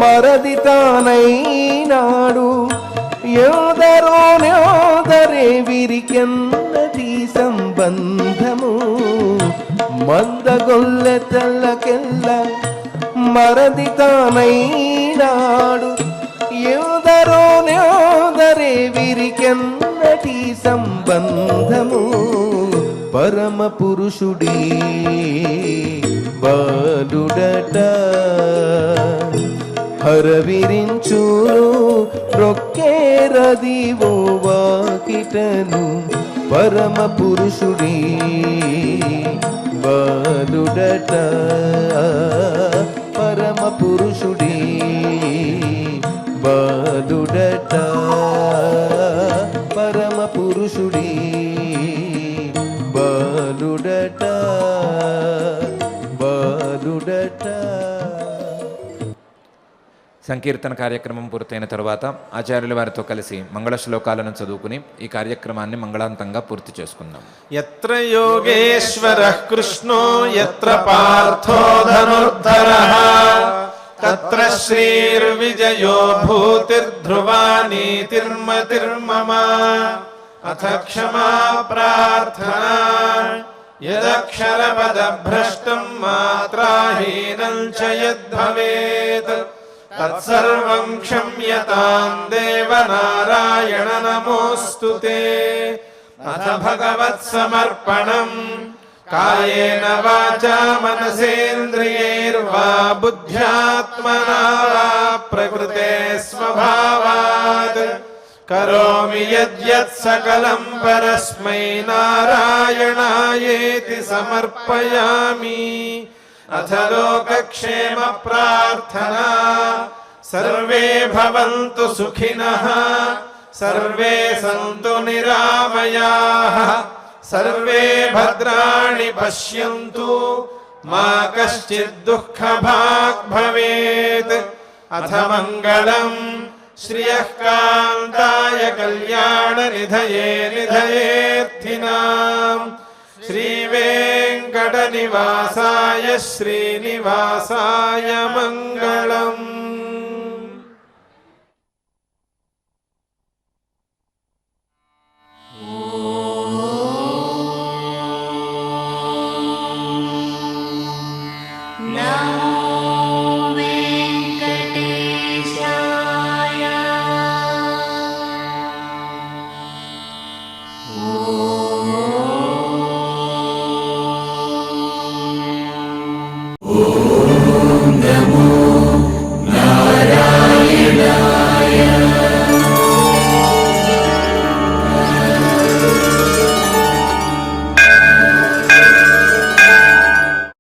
మరది తానైనాడు. యోదరే వీరికెన్నటి సంబంధము, మందగొల్లె తల్లకెల్ల మరది తానైనాడు. యోదరే వీరికెన్నటి సంబంధము. పరమ పురుషుడే బాలుడట. హరవిరించును రొక్కేరదివో వాకిటను, పరమ పురుషుడే బాలుడట. పరమ పురుషుడే బాలుడట. పరమ పురుషుడే బాలుడట. బాలుడట. సంకీర్తన కార్యక్రమం పూర్తయిన తర్వాత ఆచార్యుల వారితో కలిసి మంగళ శ్లోకాలను చదువుకుని ఈ కార్యక్రమాన్ని మంగళాంతంగా పూర్తి చేసుకుందాం. యత్ర యోగేశ్వరః కృష్ణో యత్ర పార్థో ధనుర్ధరః తత్ర శ్రీర్విజయో భూతిర్ధ్రువా నీతిర్మతిర్మమ. అథ క్షమా ప్రార్థనా యదక్షరపదభ్రష్టం మాత్రాహీనం చ యద్భవేత్ తత్సర్వం క్షమ్యతాం దేవ నారాయణ నమోస్తుతే. అథ భగవత్సమర్పణం కాయేన వాచా మనసేంద్రియైర్వా బుద్ధ్యాత్మనా వా ప్రకృతే స్వభావాత్ కరోమి యద్యత్ సకలం పరస్మై నారాయణాయేతి సమర్పయామి. అథ లోకక్షేమ ప్రార్థనా సర్వే భవంతు సుఖినః సర్వే సంతు నిరామయాః సర్వే భద్రాణి పశ్యంతు మా కశ్చిద్ దుఃఖభాగ్ భవేత్. అథ మంగళం శ్రియః కాంతాయ కళ్యాణ నిధయే నిధయేర్థినాం శ్రీవేంకట నివాసాయ శ్రీనివాసాయ మంగళం.